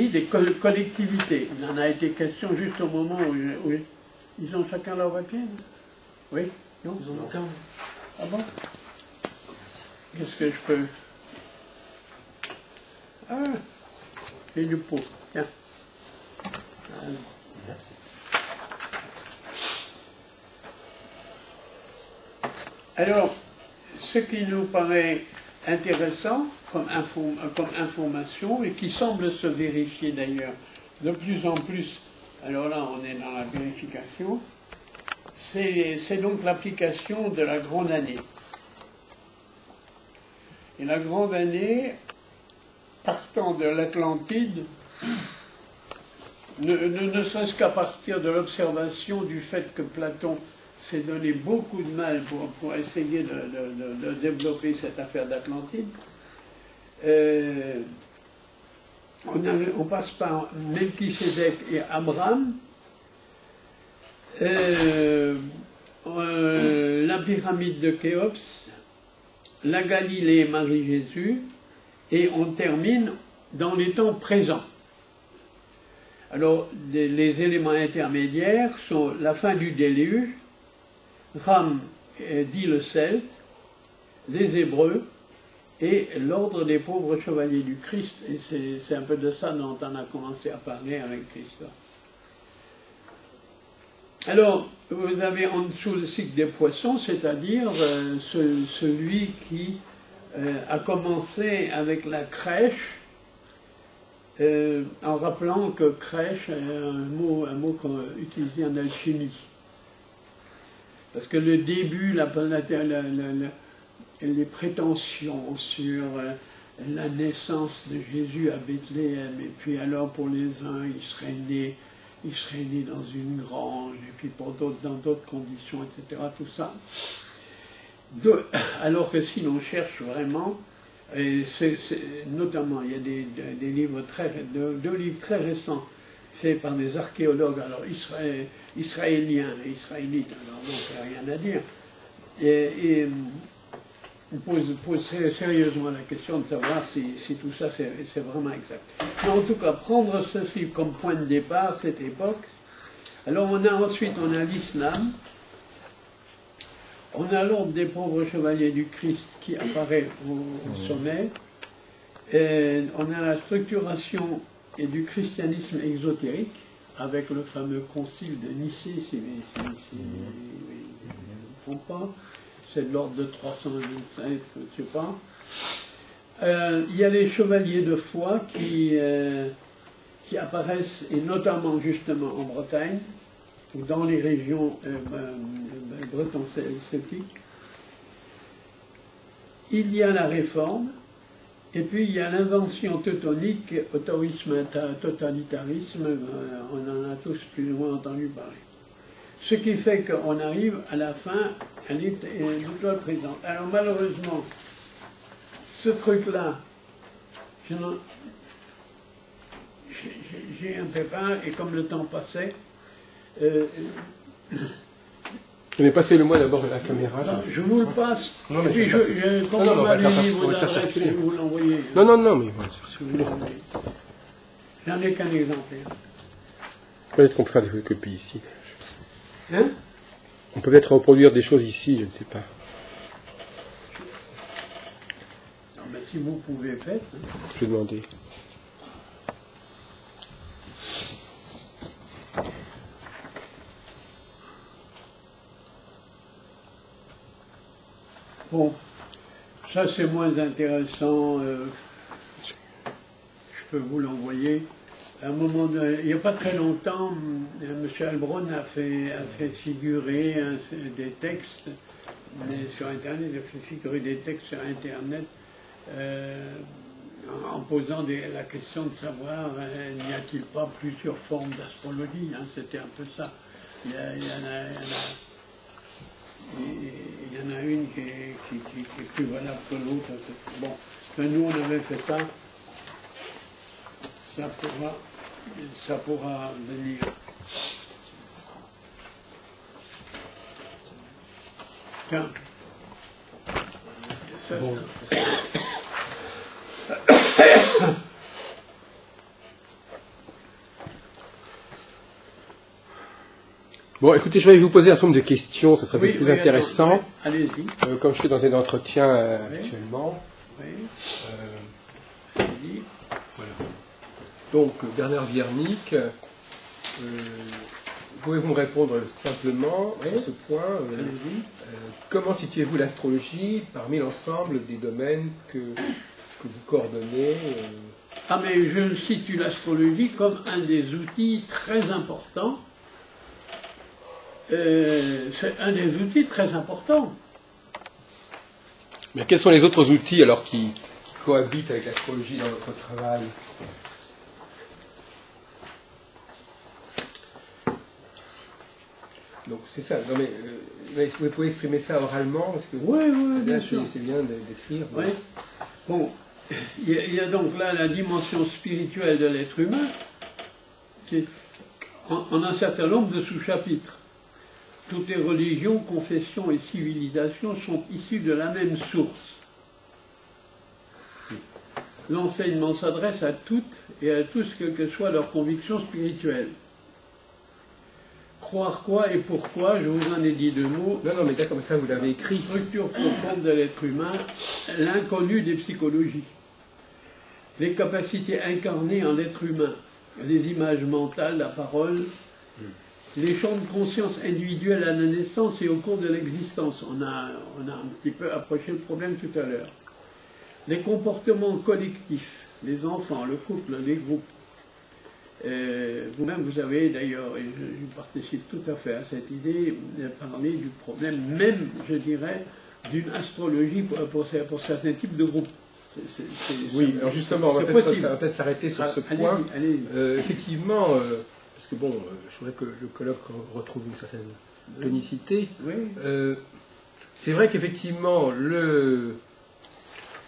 des collectivités. Il en a été question juste au moment où ils ont chacun leur papier. Oui? Non? Ils en ont aucun. Ah bon? Qu'est-ce que je peux... Ah, j'ai du pot. Tiens. Merci. Alors, ce qui nous paraît intéressant comme information, et qui semble se vérifier d'ailleurs de plus en plus, alors là on est dans la vérification, c'est donc l'application de la grande année. Et la grande année, partant de l'Atlantide, ne serait-ce qu'à partir de l'observation du fait que Platon s'est donné beaucoup de mal pour essayer de développer cette affaire d'Atlantide. On passe par Melchisédek et Abraham, la pyramide de Khéops, la Galilée et Marie-Jésus, et on termine dans les temps présents. Alors, les éléments intermédiaires sont la fin du déluge, Ram dit le Celte, les Hébreux et l'ordre des pauvres chevaliers du Christ. Et c'est un peu de ça dont on a commencé à parler avec Christophe. Alors, vous avez en dessous le cycle des poissons, c'est-à-dire celui qui a commencé avec la crèche en rappelant que crèche est un mot qu'on utilise en alchimie. Parce que le début, les prétentions sur la naissance de Jésus à Bethléem, et puis alors pour les uns, il serait né dans une grange, et puis pour d'autres dans d'autres conditions, etc. Tout ça. Alors que si l'on cherche vraiment, et notamment il y a des livres deux livres très récents faits par des archéologues, alors israéliens et israélites, alors donc rien à dire, et on pose sérieusement la question de savoir si tout ça c'est vraiment exact. Mais en tout cas, prendre ceci comme point de départ, cette époque. Alors ensuite on a l'islam, on a l'ordre des pauvres chevaliers du Christ qui apparaît au sommet, et on a la structuration et du christianisme exotérique, avec le fameux concile de Nicée, si je ne me trompe pas. C'est de l'ordre de 327, je ne sais pas. Il y a les chevaliers de foi qui apparaissent, et notamment justement en Bretagne, ou dans les régions breton-celtiques. Il y a la réforme, et puis il y a l'invention teutonique, autorisme, totalitarisme, on en a tous plus ou moins entendu parler. Ce qui fait qu'on arrive à la fin à l'étoile présente. Alors malheureusement, ce truc-là, j'ai un peu peur, et comme le temps passait, Mais passez-le-moi d'abord la caméra. Là. Je vous le passe. Non, mais puis quand vous m'avez dit vos adresses, je vais vous l'envoyer. Non, mais voilà, circuler. J'en ai qu'un exemplaire. Peut-être qu'on peut faire des copies ici. Hein? On peut peut-être reproduire des choses ici, je ne sais pas. Non, mais si vous pouvez, faites. Je vais demander. Bon, ça c'est moins intéressant. Je peux vous l'envoyer. À un moment il n'y a pas très longtemps, M. Heilbronn a fait figurer des textes sur Internet, il a fait figurer des textes sur Internet en posant la question de savoir n'y a-t-il pas plusieurs formes d'astrologie, hein, c'était un peu ça. Il y en a une qui est plus valable que l'autre. Bon, quand nous on avait fait ça, ça pourra venir. Tiens. Bon. Bon, écoutez, je vais vous poser un certain nombre de questions, ça serait plus intéressant. Allez-y. Comme je suis dans un entretien actuellement. Oui. Voilà. Donc, Bernard Viernick, pouvez-vous me répondre simplement sur ce point comment situez-vous l'astrologie parmi l'ensemble des domaines que vous coordonnez Ah, mais je situe l'astrologie comme un des outils très importants. C'est un des outils très importants. Mais quels sont les autres outils alors qui cohabitent avec l'astrologie dans votre travail? Donc c'est ça. Non mais vous pouvez exprimer ça oralement parce que oui, bien sûr. C'est bien d'écrire. Oui. Bon, il y a donc là la dimension spirituelle de l'être humain qui est en un certain nombre de sous-chapitres. Toutes les religions, confessions et civilisations sont issues de la même source. L'enseignement s'adresse à toutes et à tous, quelle que soit leur conviction spirituelle. Croire quoi et pourquoi, je vous en ai dit deux mots. Non, mais là, comme ça, vous l'avez écrit. Structure profonde de l'être humain, l'inconnu des psychologies. Les capacités incarnées en l'être humain, les images mentales, la parole, les champs de conscience individuels à la naissance et au cours de l'existence. On a un petit peu approché le problème tout à l'heure. Les comportements collectifs, les enfants, le couple, les groupes. Vous-même, vous avez d'ailleurs, et je participe tout à fait à cette idée, vous avez parlé du problème même, je dirais, d'une astrologie pour certains types de groupes. Oui, alors justement, on va peut-être s'arrêter sur ce point. Effectivement, parce que bon, je voudrais que le colloque retrouve une certaine tonicité. Oui. C'est vrai qu'effectivement,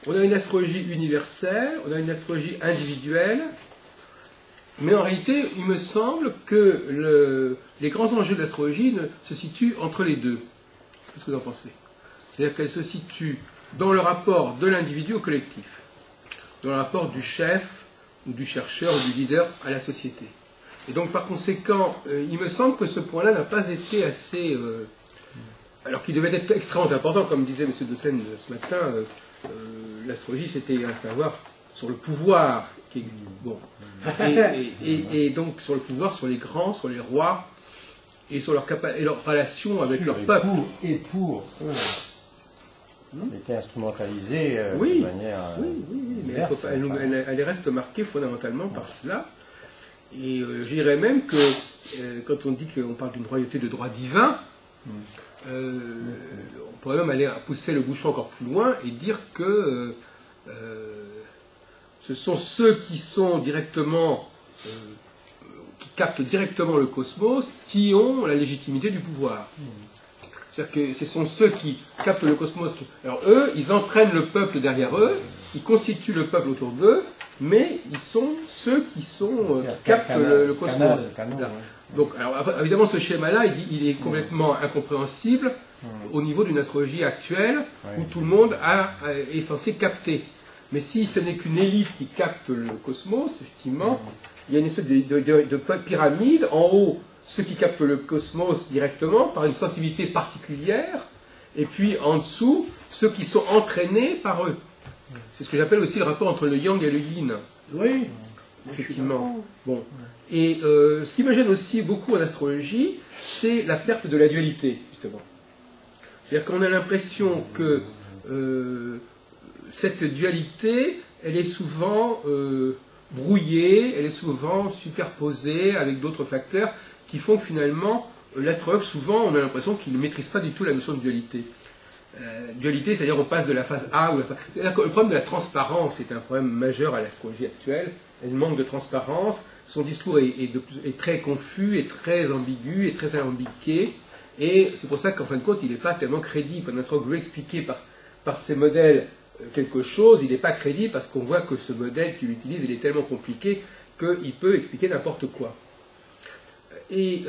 on a une astrologie universelle, on a une astrologie individuelle, mais en réalité, il me semble que les grands enjeux de l'astrologie se situent entre les deux. Qu'est-ce que vous en pensez? C'est-à-dire qu'elle se situe dans le rapport de l'individu au collectif, dans le rapport du chef ou du chercheur ou du leader à la société. Et donc par conséquent, il me semble que ce point-là n'a pas été assez... alors qu'il devait être extrêmement important, comme disait M. De Seine ce matin, l'astrologie c'était un savoir sur le pouvoir, bon. Et donc sur le pouvoir, sur les grands, sur les rois, et sur leur relation avec leur peuple. était instrumentalisée oui, de manière. Oui, mais elle reste marquée fondamentalement par cela. Et je dirais même que quand on dit qu'on parle d'une royauté de droit divin, on pourrait même aller pousser le bouchon encore plus loin et dire que ce sont ceux qui sont directement, qui captent directement le cosmos, qui ont la légitimité du pouvoir. C'est-à-dire que ce sont ceux qui captent le cosmos. Alors eux, ils entraînent le peuple derrière eux, ils constituent le peuple autour d'eux, mais ils sont ceux qui captent le cosmos. Donc, alors, évidemment, ce schéma-là, il est complètement incompréhensible au niveau d'une astrologie actuelle où tout le monde est censé capter. Mais si ce n'est qu'une élite qui capte le cosmos, effectivement, il y a une espèce de pyramide. En haut, ceux qui captent le cosmos directement par une sensibilité particulière, et puis en dessous, ceux qui sont entraînés par eux. C'est ce que j'appelle aussi le rapport entre le yang et le yin. Oui, effectivement. Bon. Et ce qui me gêne aussi beaucoup en astrologie, c'est la perte de la dualité, justement. C'est-à-dire qu'on a l'impression que cette dualité, elle est souvent brouillée, elle est souvent superposée avec d'autres facteurs qui font que finalement, l'astrologue, souvent, on a l'impression qu'il ne maîtrise pas du tout la notion de dualité. Dualité, c'est-à-dire on passe de la phase A ou la phase... C'est-à-dire que le problème de la transparence est un problème majeur à l'astrologie actuelle. Elle manque de transparence. Son discours est très confus, est très ambigu, est très alambiqué. Et c'est pour ça qu'en fin de compte, il n'est pas tellement crédible. Quand un astrologue veut expliquer par ses modèles quelque chose, il n'est pas crédible parce qu'on voit que ce modèle qu'il utilise, il est tellement compliqué qu'il peut expliquer n'importe quoi. Et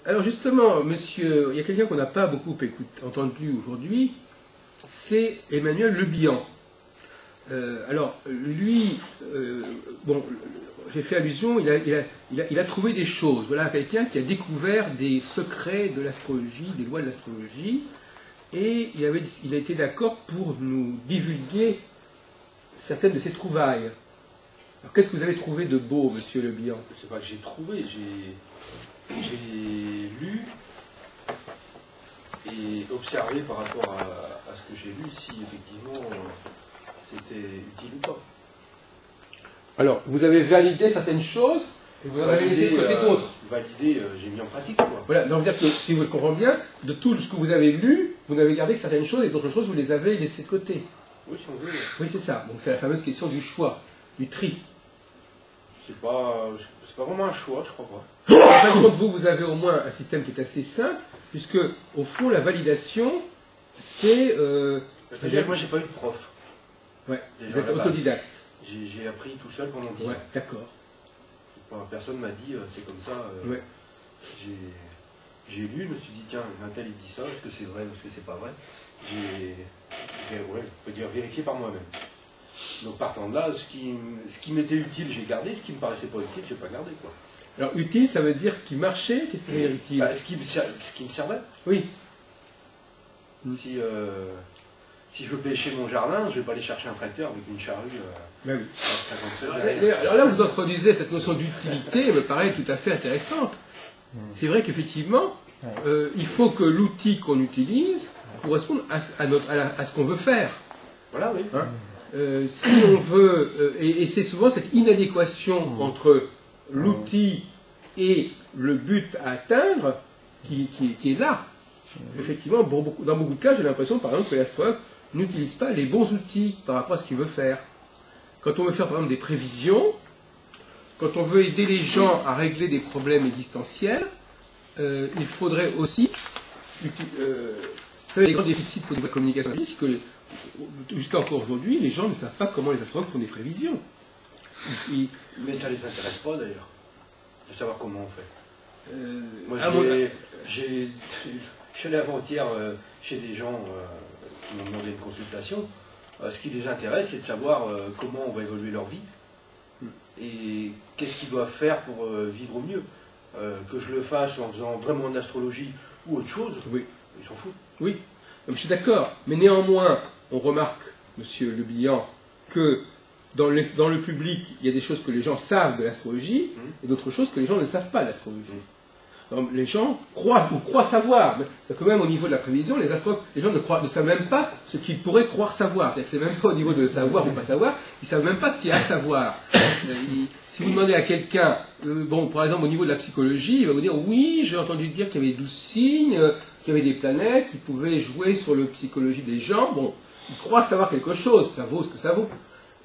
alors justement, monsieur, il y a quelqu'un qu'on n'a pas beaucoup entendu aujourd'hui, c'est Emmanuel Le Bihan. Alors lui, bon, j'ai fait allusion, il a trouvé des choses. Voilà quelqu'un qui a découvert des secrets de l'astrologie, des lois de l'astrologie, et il a été d'accord pour nous divulguer certaines de ses trouvailles. Alors qu'est-ce que vous avez trouvé de beau, monsieur Le Bihan? C'est pas que j'ai trouvé, j'ai lu et observé par rapport à ce que j'ai lu si effectivement c'était utile ou pas. Alors, vous avez validé certaines choses et vous en avez laissé de côté d'autres. Validé, j'ai mis en pratique, quoi. Voilà, donc dire que si vous le comprenez bien, de tout ce que vous avez lu, vous n'avez gardé que certaines choses et d'autres choses, vous les avez laissées de côté. Oui, si on veut. Oui, c'est ça. Donc c'est la fameuse question du choix, du tri. C'est pas vraiment un choix, je crois pas. En fin de compte, vous avez au moins un système qui est assez simple, puisque, au fond, la validation, c'est... C'est-à-dire que moi, j'ai pas eu de prof. Ouais, vous êtes autodidacte. J'ai appris tout seul pendant 10 ans. Ouais, d'accord. Personne m'a dit, c'est comme ça. Ouais. J'ai lu, je me suis dit, tiens, un tel il dit ça, est-ce que c'est vrai ou est-ce que c'est pas vrai? Ouais, je peux dire vérifier par moi-même. Donc partant de là, ce qui m'était utile, j'ai gardé, ce qui me paraissait pas utile, j'ai pas gardé, quoi. Alors utile, ça veut dire qui marchait, qu'est-ce que ça veut dire utile? Ce qui me servait. Oui. Si je veux pêcher mon jardin, je ne vais pas aller chercher un tracteur avec une charrue. Ben oui. Alors là, vous introduisez cette notion d'utilité, elle me paraît tout à fait intéressante. C'est vrai qu'effectivement, il faut que l'outil qu'on utilise corresponde à ce qu'on veut faire. Voilà, oui. Hein? si on veut, et c'est souvent cette inadéquation entre l'outil et le but à atteindre qui est là. Effectivement, dans beaucoup de cas, j'ai l'impression, par exemple, que l'astrologue n'utilise pas les bons outils par rapport à ce qu'il veut faire. Quand on veut faire, par exemple, des prévisions, quand on veut aider les gens à régler des problèmes existentiels, il faudrait aussi... vous savez, les grands déficits au niveau de la communication, c'est que jusqu'à encore aujourd'hui, les gens ne savent pas comment les astrologues font des prévisions. Mais ça ne les intéresse pas d'ailleurs, de savoir comment on fait. Moi, je suis allé avant-hier chez des gens qui m'ont demandé une consultation. Ce qui les intéresse, c'est de savoir comment on va évoluer leur vie et qu'est-ce qu'ils doivent faire pour vivre au mieux. Que je le fasse en faisant vraiment de l'astrologie ou autre chose, oui. Ils s'en foutent. Oui, je suis d'accord. Mais néanmoins, on remarque, monsieur Le Bihan, que dans le public, il y a des choses que les gens savent de l'astrologie et d'autres choses que les gens ne savent pas de l'astrologie. Donc, les gens croient savoir. Mais quand même, au niveau de la prévision, les astrologues, les gens ne savent même pas ce qu'ils pourraient croire savoir. C'est même pas au niveau de savoir ou pas savoir, ils ne savent même pas ce qu'il y a à savoir. Si vous demandez à quelqu'un, par exemple, au niveau de la psychologie, il va vous dire, oui, j'ai entendu dire qu'il y avait 12 signes, qu'il y avait des planètes qui pouvaient jouer sur la psychologie des gens. Bon, ils croient savoir quelque chose, ça vaut ce que ça vaut.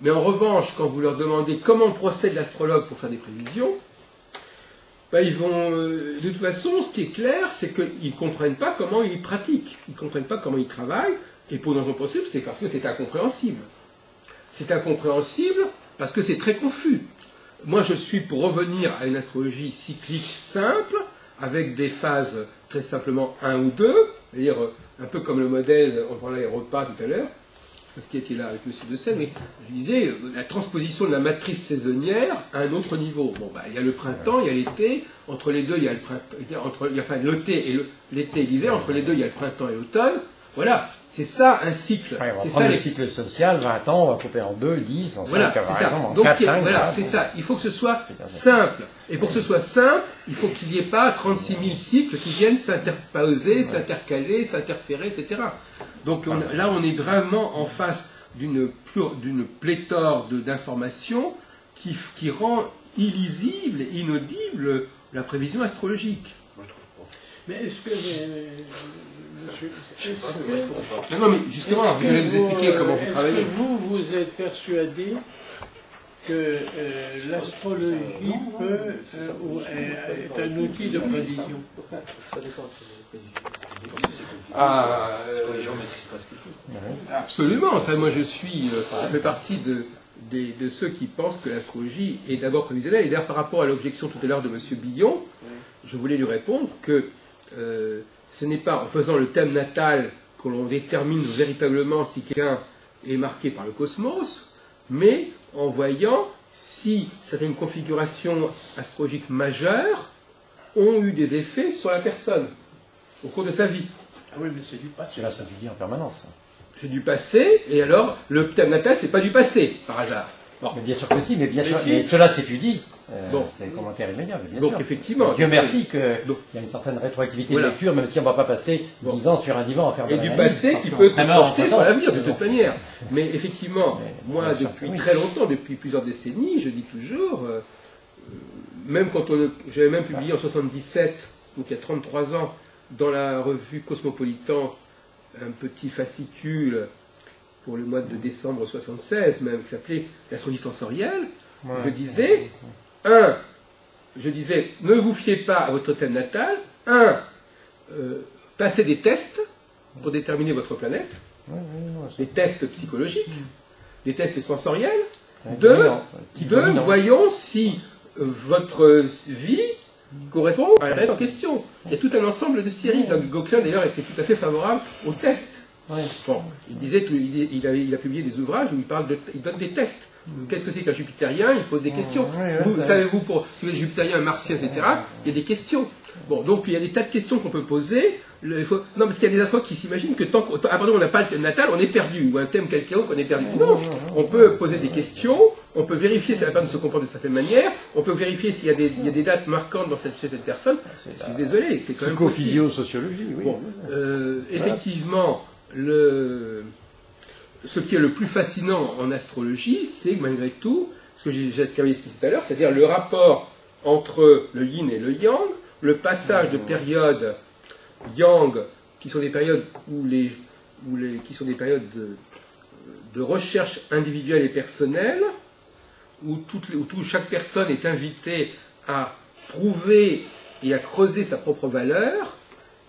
Mais en revanche, quand vous leur demandez comment procède l'astrologue pour faire des prévisions, ils vont, de toute façon, ce qui est clair, c'est qu'ils ne comprennent pas comment ils pratiquent, ils ne comprennent pas comment ils travaillent, et pour une raison possible, c'est parce que c'est incompréhensible. C'est incompréhensible parce que c'est très confus. Moi, je suis pour revenir à une astrologie cyclique simple, avec des phases très simplement 1 ou 2, c'est-à-dire un peu comme le modèle, on parlait des repas tout à l'heure, parce qu'il était là avec M. De Sène, mais je disais, la transposition de la matrice saisonnière à un autre niveau. Bon, il y a le printemps, il y a l'été, entre les deux, il y a le printemps, l'été et l'hiver, entre les deux, il y a le printemps et l'automne. Voilà, c'est ça un cycle. Ouais, on va c'est prendre ça le cycle social, 20 ans, on va couper en 2, 10, en 5, voilà, par c'est exemple, ça. en Donc, 4, 5. voilà, c'est ça. Il faut que ce soit simple. Et pour que ce soit simple, il faut qu'il n'y ait pas 36 000 cycles qui viennent s'interposer, s'intercaler, s'interférer, etc. Donc là, on est vraiment en face d'une pléthore d'informations qui rend illisible et inaudible la prévision astrologique. Mais est-ce que... Non, mais justement, vous allez nous expliquer comment vous travaillez. Est-ce que vous êtes persuadé que l'astrologie est un outil de prévision? Absolument. Ça, moi, je fais partie de ceux qui pensent que l'astrologie est d'abord prévisionnelle. Et d'ailleurs, par rapport à l'objection tout à l'heure de M. Billon, je voulais lui répondre que ce n'est pas en faisant le thème natal que l'on détermine véritablement si quelqu'un est marqué par le cosmos, mais en voyant si certaines configurations astrologiques majeures ont eu des effets sur la personne au cours de sa vie. Ah oui, mais c'est du passé. Là, ça se dit en permanence. C'est du passé, et alors le thème natal, c'est pas du passé, par hasard. Bon. Mais bien sûr que si, mais cela s'étudie. Bon. C'est commentaire immédiat, bien donc, sûr. Effectivement. Dieu merci qu'il y a une certaine rétroactivité de lecture, même si on ne va pas passer 10 ans sur un divan à faire de et l'analyse. du passé qui peut se projeter sur l'avenir, de toute manière. Mais effectivement, moi, depuis très longtemps, depuis plusieurs décennies, je dis toujours, même quand j'avais même publié en 77, donc il y a 33 ans, dans la revue Cosmopolitan, un petit fascicule pour le mois de décembre 76, même, qui s'appelait l'astrologie sensorielle, je disais, ne vous fiez pas à votre thème natal, passez des tests pour déterminer votre planète, des tests psychologiques, des tests sensoriels, voyons si votre vie correspond à la planète en question. Il y a tout un ensemble de séries. Gauquelin, d'ailleurs, était tout à fait favorable aux tests. Bon, il disait qu'il a publié des ouvrages où il donne des tests. Qu'est-ce que c'est qu'un jupitérien? Il pose des questions. Savez-vous, si vous êtes jupitérien, un martien, etc., il y a des questions. Bon, donc il y a des tas de questions qu'on peut poser. Non, parce qu'il y a des astrologues qui s'imaginent que tant qu'on n'a pas le thème natal, on est perdu, ou un thème quelconque, on est perdu. Non, on peut poser des questions, on peut vérifier si la personne se comporte de certaine manière, on peut vérifier s'il y a des dates marquantes chez cette personne. Je suis désolé, c'est quand même possible. Psychophysio-sociologie, oui. Bon, effectivement, ce qui est le plus fascinant en astrologie, c'est malgré tout, ce que j'ai expliqué tout à l'heure, c'est-à-dire le rapport entre le yin et le yang, le passage de périodes yang, qui sont des périodes qui sont des périodes de recherche individuelle et personnelle, où chaque personne est invitée à prouver et à creuser sa propre valeur,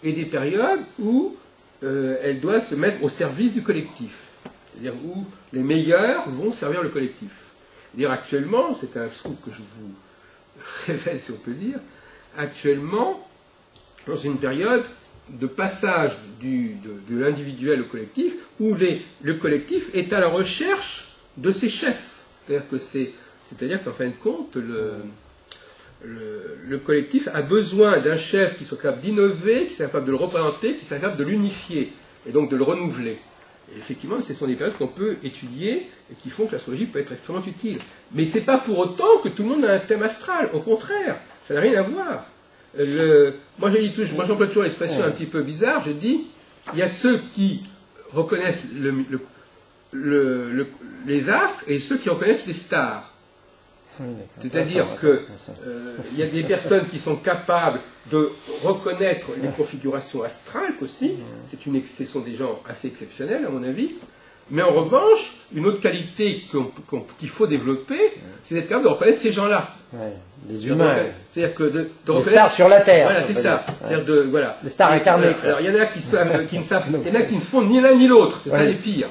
et des périodes où elle doit se mettre au service du collectif, c'est-à-dire où les meilleurs vont servir le collectif. C'est-à-dire actuellement, c'est un scoop que je vous révèle si on peut dire, actuellement, dans une période de passage de l'individuel au collectif, où le collectif est à la recherche de ses chefs. C'est-à-dire qu'en fin de compte, le collectif a besoin d'un chef qui soit capable d'innover, qui soit capable de le représenter, qui soit capable de l'unifier, et donc de le renouveler. Et effectivement, ce sont des périodes qu'on peut étudier et qui font que l'astrologie peut être extrêmement utile. Mais ce n'est pas pour autant que tout le monde a un thème astral. Au contraire, ça n'a rien à voir. Moi, j'emploie toujours l'expression un petit peu bizarre. Je dis, il y a ceux qui reconnaissent les astres et ceux qui reconnaissent les stars. C'est-à-dire qu'il y a des personnes qui sont capables de reconnaître les configurations astrales cosmiques. Ce sont des gens assez exceptionnels, à mon avis. Mais en revanche, une autre qualité qu'il faut développer, c'est d'être capable de reconnaître ces gens-là. Les humains. C'est-à-dire que de les stars sur la Terre. Voilà, c'est ça. C'est-à-dire voilà. Les stars incarnées. Alors, il y en a qui ne savent, il y en a qui ne font ni l'un ni l'autre. C'est ça les pires.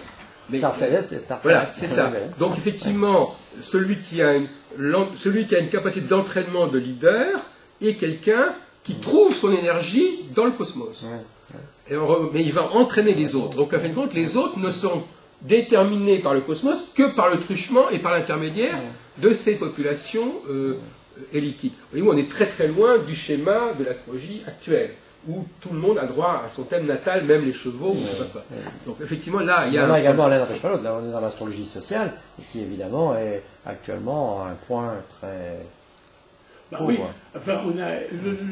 Les stars célestes, les stars voilà, c'est ça. Donc effectivement, celui qui a une capacité d'entraînement de leader est quelqu'un qui trouve son énergie dans le cosmos. Mais il va entraîner les autres. Donc, en fin de compte, les autres ne sont déterminés par le cosmos que par le truchement et par l'intermédiaire de ces populations élitiques. Vous voyez, on est très très loin du schéma de l'astrologie actuelle, où tout le monde a droit à son thème natal, même les chevaux, ou je ne sais pas. Donc, effectivement, là, il y a... On a également, l'un n'empêche pas l'autre, là, on est dans l'astrologie sociale, qui évidemment est actuellement un point très... oui, enfin, on a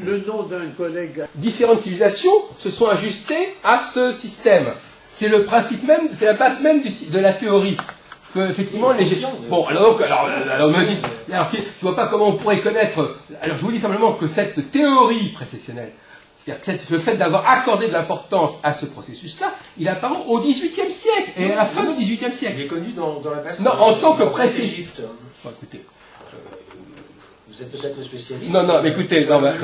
le nom d'un collègue. Différentes civilisations se sont ajustées à ce système. C'est le principe même, c'est la base même de la théorie. Que, effectivement, bon, alors, je vois pas comment on pourrait connaître. Alors, je vous dis simplement que cette théorie précessionnelle, c'est-à-dire le fait d'avoir accordé de l'importance à ce processus-là, il apparaît au XVIIIe siècle et à la fin du XVIIIe siècle. Il est connu dans la base. Non, en tant que précis. Bon, écoutez. Vous êtes peut-être le spécialiste. Non, mais écoutez, non, mais mais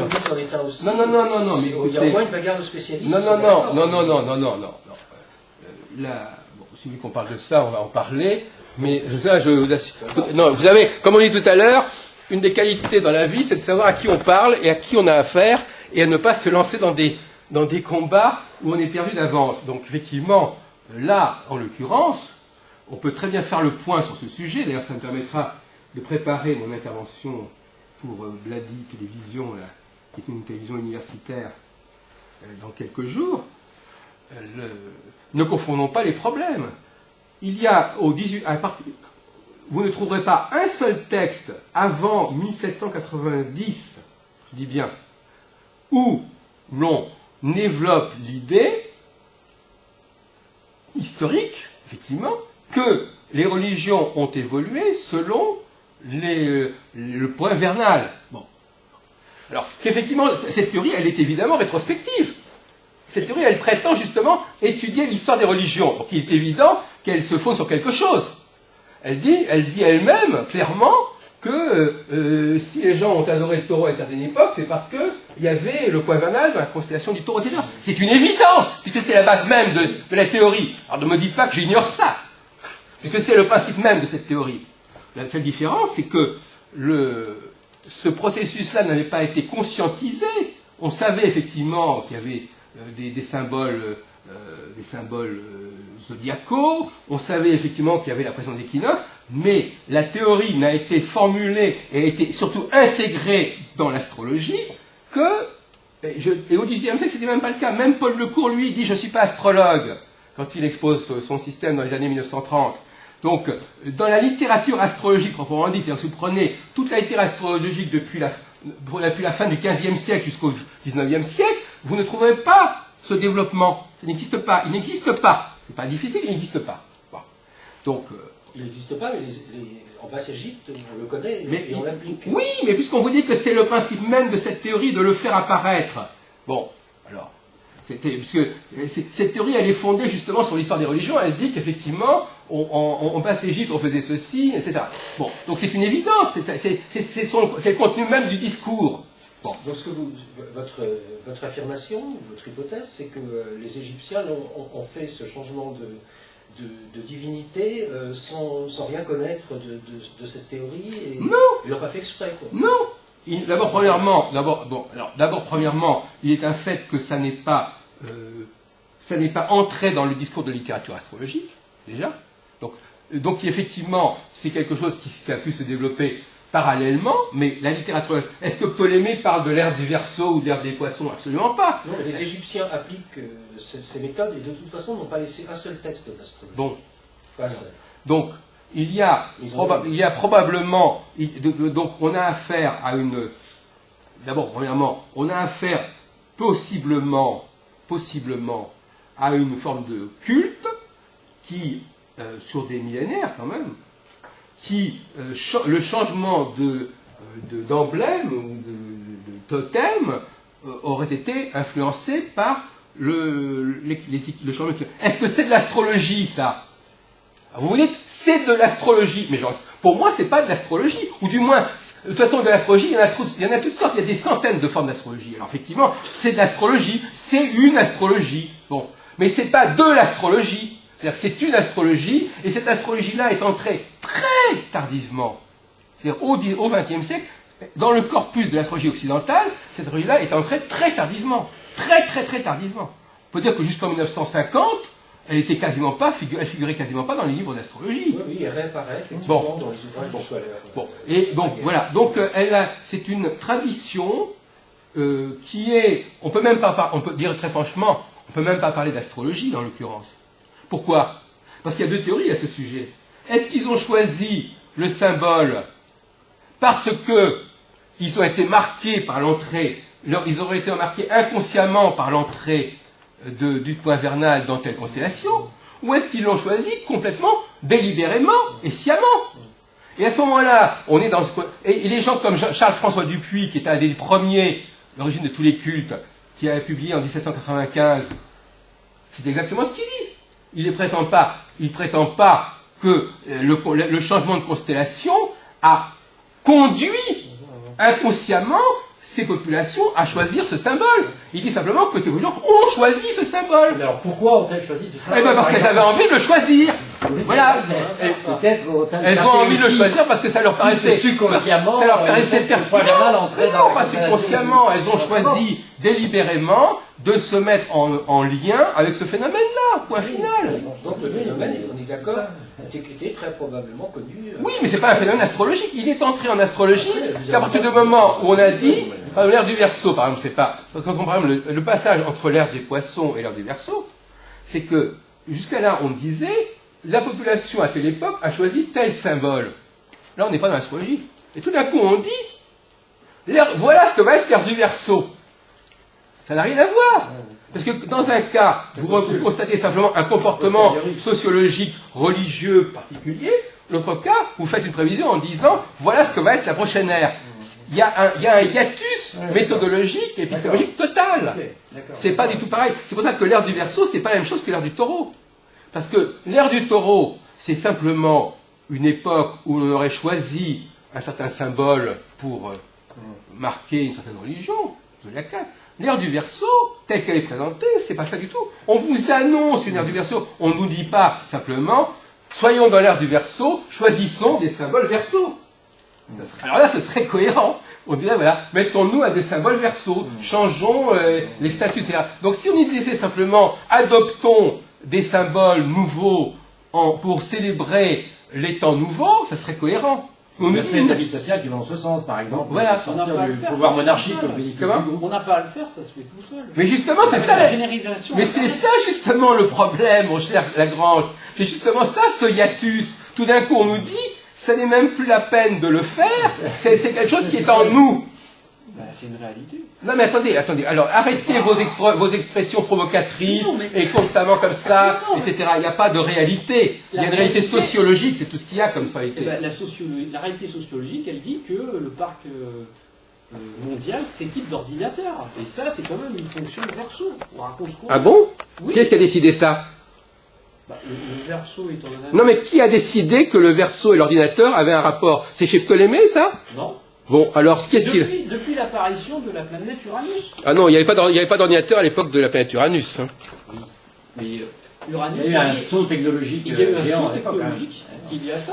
il y a au moins une bagarre de spécialistes. Non. Là, bon, si vous voulez qu'on parle de ça, on va en parler. Mais je vous assure. Non, vous avez, comme on dit tout à l'heure, une des qualités dans la vie, c'est de savoir à qui on parle et à qui on a affaire, et à ne pas se lancer dans des combats où on est perdu d'avance. Donc, effectivement, là, en l'occurrence, on peut très bien faire le point sur ce sujet. D'ailleurs, ça me permettra de préparer mon intervention pour Bladi Télévision, là, qui est une télévision universitaire, dans quelques jours. Ne confondons pas les problèmes. Il y a vous ne trouverez pas un seul texte avant 1790, je dis bien, où l'on développe l'idée historique, effectivement, que les religions ont évolué selon le point vernal. Bon. Alors, effectivement, cette théorie, elle est évidemment rétrospective. Cette théorie, elle prétend justement étudier l'histoire des religions. Donc, il est évident qu'elle se fonde sur quelque chose. Elle dit elle-même, clairement, que si les gens ont adoré le taureau à une certaine époque, c'est parce qu'il y avait le point vernal dans la constellation du taureau, etc. C'est une évidence, puisque c'est la base même de la théorie. Alors, ne me dites pas que j'ignore ça, puisque c'est le principe même de cette théorie. La seule différence, c'est que ce processus-là n'avait pas été conscientisé. On savait effectivement qu'il y avait des symboles zodiacaux, on savait effectivement qu'il y avait la présence d'équinoxes, mais la théorie n'a été formulée et a été surtout intégrée dans l'astrologie et au XVIIIe siècle, c'était même pas le cas. Même Paul Lecourt, lui, dit « je ne suis pas astrologue » quand il expose son système dans les années 1930. Donc, dans la littérature astrologique proprement dit, c'est-à-dire que vous prenez toute la littérature astrologique depuis la fin du XVe siècle jusqu'au XIXe siècle, vous ne trouverez pas ce développement. Ça n'existe pas. Il n'existe pas. C'est pas difficile, il n'existe pas. Bon. Donc, il n'existe pas, mais en Basse-Égypte, on le connaît et on l'applique. Oui, mais puisqu'on vous dit que c'est le principe même de cette théorie de le faire apparaître. Bon, alors, puisque cette théorie, elle est fondée justement sur l'histoire des religions. Elle dit qu'effectivement, en Basse-Égypte, on faisait ceci, etc. Bon, donc c'est une évidence, c'est le contenu même du discours. Bon. Donc votre affirmation, votre hypothèse, c'est que les Égyptiens ont fait ce changement de divinité sans rien connaître de cette théorie et non. Ils l'ont pas fait exprès, quoi. Non. D'abord, premièrement, il est un fait que ça n'est pas entré dans le discours de littérature astrologique, déjà. Donc effectivement, c'est quelque chose qui a pu se développer parallèlement, mais la littérature... Est-ce que Ptolémée parle de l'ère du Verseau ou de l'ère des Poissons? Absolument pas. Non, mais les Égyptiens appliquent ces méthodes et de toute façon n'ont pas laissé un seul texte d'astrologie. Bon. Donc, il y a probablement... Donc, on a affaire à une... D'abord, premièrement, on a affaire possiblement à une forme de culte qui, sur des millénaires quand même, qui, le changement d'emblème ou de totem aurait été influencé par le changement de... Est-ce que c'est de l'astrologie, ça? Vous dites, c'est de l'astrologie, mais pour moi, c'est pas de l'astrologie, ou du moins, de toute façon, de l'astrologie, il y en a toutes sortes, il y a des centaines de formes d'astrologie. Alors effectivement, c'est de l'astrologie, c'est une astrologie, bon, mais c'est pas de l'astrologie. C'est-à-dire que c'est une astrologie, et cette astrologie-là est entrée très tardivement, c'est-à-dire au XXe siècle, dans le corpus de l'astrologie occidentale, cette astrologie-là est entrée très tardivement, très tardivement. On peut dire que jusqu'en 1950, elle figurait quasiment pas dans les livres d'astrologie. Oui, elle réapparaît effectivement dans les ouvrages de Schwaller. Bon, et donc voilà, donc c'est une tradition qui est, on peut dire très franchement, on peut même pas parler d'astrologie dans l'occurrence. Pourquoi? Parce qu'il y a deux théories à ce sujet. Est-ce qu'ils ont choisi le symbole parce que ils ont été marqués par l'entrée, ils auraient été marqués inconsciemment par l'entrée du point vernal dans telle constellation, ou est-ce qu'ils l'ont choisi complètement délibérément et sciemment? Et à ce moment-là, on est dans et les gens comme Charles-François Dupuis, qui était un des premiers, l'origine de tous les cultes, qui a publié en 1795, c'est exactement ce qu'il dit. Il ne prétend pas que le changement de constellation a conduit inconsciemment ces populations à choisir ce symbole. Il dit simplement que ces populations ont choisi ce symbole. Mais alors pourquoi ont-elles choisi ce symbole? Eh bien parce qu'elles avaient envie de le choisir. Voilà. Elles ont envie de le choisir parce que ça leur paraissait subconsciemment. Ça leur paraissait pertinent. Non, pas subconsciemment. Elles ont choisi délibérément de se mettre en lien avec ce phénomène-là. Point final. Donc le phénomène, on est d'accord, était très probablement connu. Oui, mais c'est pas un phénomène astrologique. Il est entré en astrologie à partir du moment où on a dit, l'ère du Verseau, par exemple, c'est pas, quand on par exemple le passage entre l'ère des Poissons et l'ère du Verseau, c'est que jusqu'à là on disait la population à telle époque a choisi tel symbole. Là on n'est pas dans l'astrologie. Et tout d'un coup on dit voilà ce que va être l'ère du Verseau. Ça n'a rien à voir. Parce que dans un cas, vous constatez simplement un comportement sociologique, religieux particulier. L'autre cas, vous faites une prévision en disant voilà ce que va être la prochaine ère. Il y a un hiatus méthodologique et épistémologique total. C'est pas du tout pareil. C'est pour ça que l'ère du Verseau, c'est pas la même chose que l'ère du Taureau. Parce que l'ère du Taureau, c'est simplement une époque où on aurait choisi un certain symbole pour marquer une certaine religion, zodiacale. L'ère du Verseau, telle qu'elle est présentée, c'est pas ça du tout. On vous annonce une ère du Verseau. On ne nous dit pas simplement, soyons dans l'ère du Verseau, choisissons des symboles Verseau. Alors là, ce serait cohérent. On dirait, voilà, mettons-nous à des symboles Verseau, changeons les statuts, etc. Donc si on disait simplement, adoptons des symboles nouveaux pour célébrer les temps nouveaux, ça serait cohérent. On a des avis sociaux qui vont dans ce sens, par exemple. Voilà. On n'a pas à le faire. Pouvoir monarchique, on n'a pas à le faire, ça se fait tout seul. Mais justement, c'est ça la généralisation. Mais c'est ça justement le problème, mon cher Lagrange. C'est justement ça, ce hiatus. Tout d'un coup, on nous dit, ça n'est même plus la peine de le faire. C'est quelque chose qui est en nous. C'est une réalité. Non mais attendez, alors arrêtez vos expressions provocatrices et constamment comme ça, etc. Il n'y a pas de réalité. Il y a une réalité sociologique, c'est tout ce qu'il y a comme réalité. La réalité sociologique, elle dit que le parc mondial s'équipe d'ordinateurs. Et ça, c'est quand même une fonction de Verso. On raconte quoi? Ah bon? Oui. Qui est-ce qui a décidé ça? Le Verso est en ordinateur. Non mais qui a décidé que le Verso et l'ordinateur avaient un rapport? C'est chez Ptolémée ça? Non. Bon, alors qu'est-ce qu'il... Depuis l'apparition de la planète Uranus. Ah non, il n'y avait pas d'ordinateur à l'époque de la planète Uranus. Hein. Oui. Mais Uranus... Il y a eu un saut technologique. Il y a eu un saut technologique qui est à ça.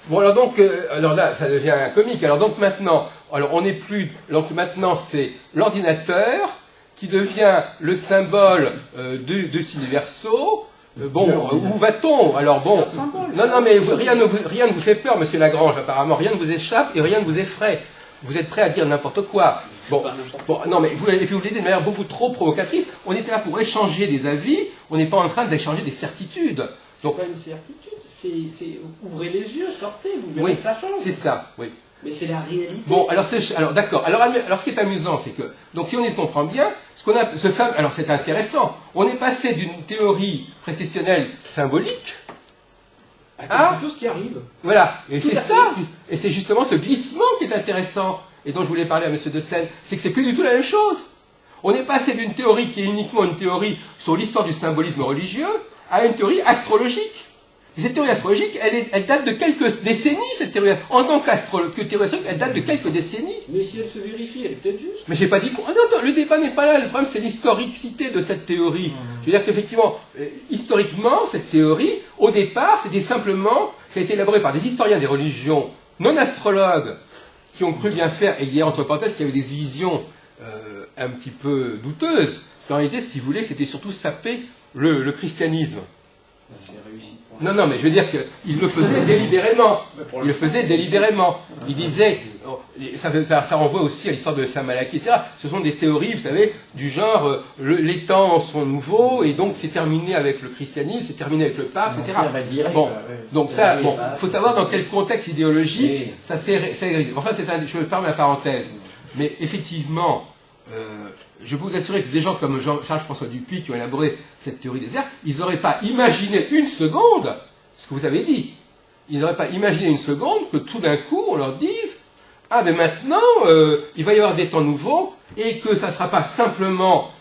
Bon alors donc, alors là ça devient comique. Alors donc maintenant, alors on n'est plus, donc maintenant c'est l'ordinateur qui devient le symbole de signe Verso. Bon, où va-t-on? Alors bon, non mais rien ne vous fait peur, Monsieur Lagrange. Apparemment, rien ne vous échappe et rien ne vous effraie. Vous êtes prêt à dire n'importe quoi. Bon, non mais vous l'avez dit de manière beaucoup trop provocatrice. On était là pour échanger des avis. On n'est pas en train d'échanger des certitudes. C'est pas une certitude. C'est ouvrez les yeux, sortez, vous verrez que ça change. C'est ça, oui. Mais c'est la réalité. Bon, alors d'accord. Alors ce qui est amusant, c'est que, donc si on y comprend bien, alors c'est intéressant. On est passé d'une théorie précessionnelle symbolique à quelque chose qui arrive. Voilà. Et c'est ça. Et c'est justement ce glissement qui est intéressant. Et dont je voulais parler à M. de Seine. C'est que c'est plus du tout la même chose. On est passé d'une théorie qui est uniquement une théorie sur l'histoire du symbolisme religieux à une théorie astrologique. Et cette théorie astrologique, elle date de quelques décennies, cette théorie. En tant que théorie astrologique, elle date de quelques décennies. Mais si elle se vérifie, elle est peut-être juste. Mais j'ai pas dit... Oh, non, le débat n'est pas là. Le problème, c'est l'historicité de cette théorie. Je veux dire qu'effectivement, historiquement, cette théorie, au départ, c'était simplement... Ça a été élaboré par des historiens des religions non astrologues qui ont cru bien faire, et il y a entre parenthèses qui avaient des visions un petit peu douteuses. Parce qu'en réalité, ce qu'ils voulaient, c'était surtout saper le christianisme. Non, mais je veux dire qu'il le faisait délibérément. Il le faisait délibérément. Il disait, ça renvoie aussi à l'histoire de Saint Malachie, etc. Ce sont des théories, vous savez, du genre, les temps sont nouveaux, et donc c'est terminé avec le christianisme, c'est terminé avec le pape, etc. Bon, donc ça, bon, il faut savoir dans quel contexte idéologique ça s'est réalisé. Enfin, je ferme la parenthèse. Mais effectivement, je peux vous assurer que des gens comme Charles-François Dupuy qui ont élaboré cette théorie des airs, ils n'auraient pas imaginé une seconde ce que vous avez dit. Ils n'auraient pas imaginé une seconde que tout d'un coup on leur dise « Ah, mais maintenant, il va y avoir des temps nouveaux et que ça ne sera pas simplement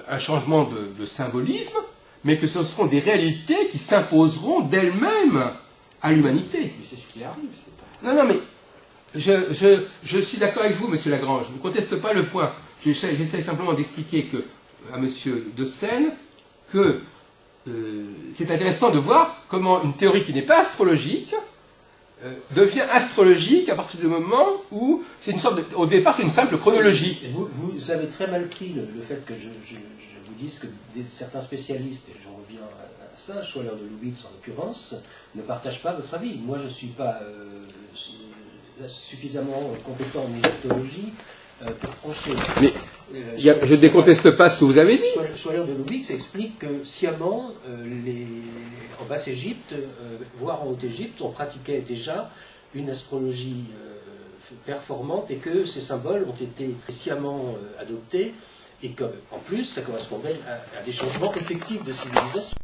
un changement de symbolisme, mais que ce seront des réalités qui s'imposeront d'elles-mêmes à l'humanité. » C'est ce qui arrive. Non, mais je suis d'accord avec vous, Monsieur Lagrange. Je ne conteste pas le point. J'essaie simplement d'expliquer à M. de Seine que c'est intéressant de voir comment une théorie qui n'est pas astrologique devient astrologique à partir du moment où c'est une sorte au départ c'est une simple chronologie. Vous avez très mal pris le fait que je vous dise que certains spécialistes, et j'en reviens à ça, Schwaller de Lubitz en l'occurrence, ne partagent pas votre avis. Moi je ne suis pas suffisamment compétent en égyptologie pour trancher. Mais je ne déconteste pas ce que vous avez dit. Schwaller de Lubitz explique que sciemment, en Basse-Égypte, voire en Haute-Égypte, on pratiquait déjà une astrologie performante et que ces symboles ont été sciemment adoptés et qu'en plus, ça correspondait à des changements effectifs de civilisation.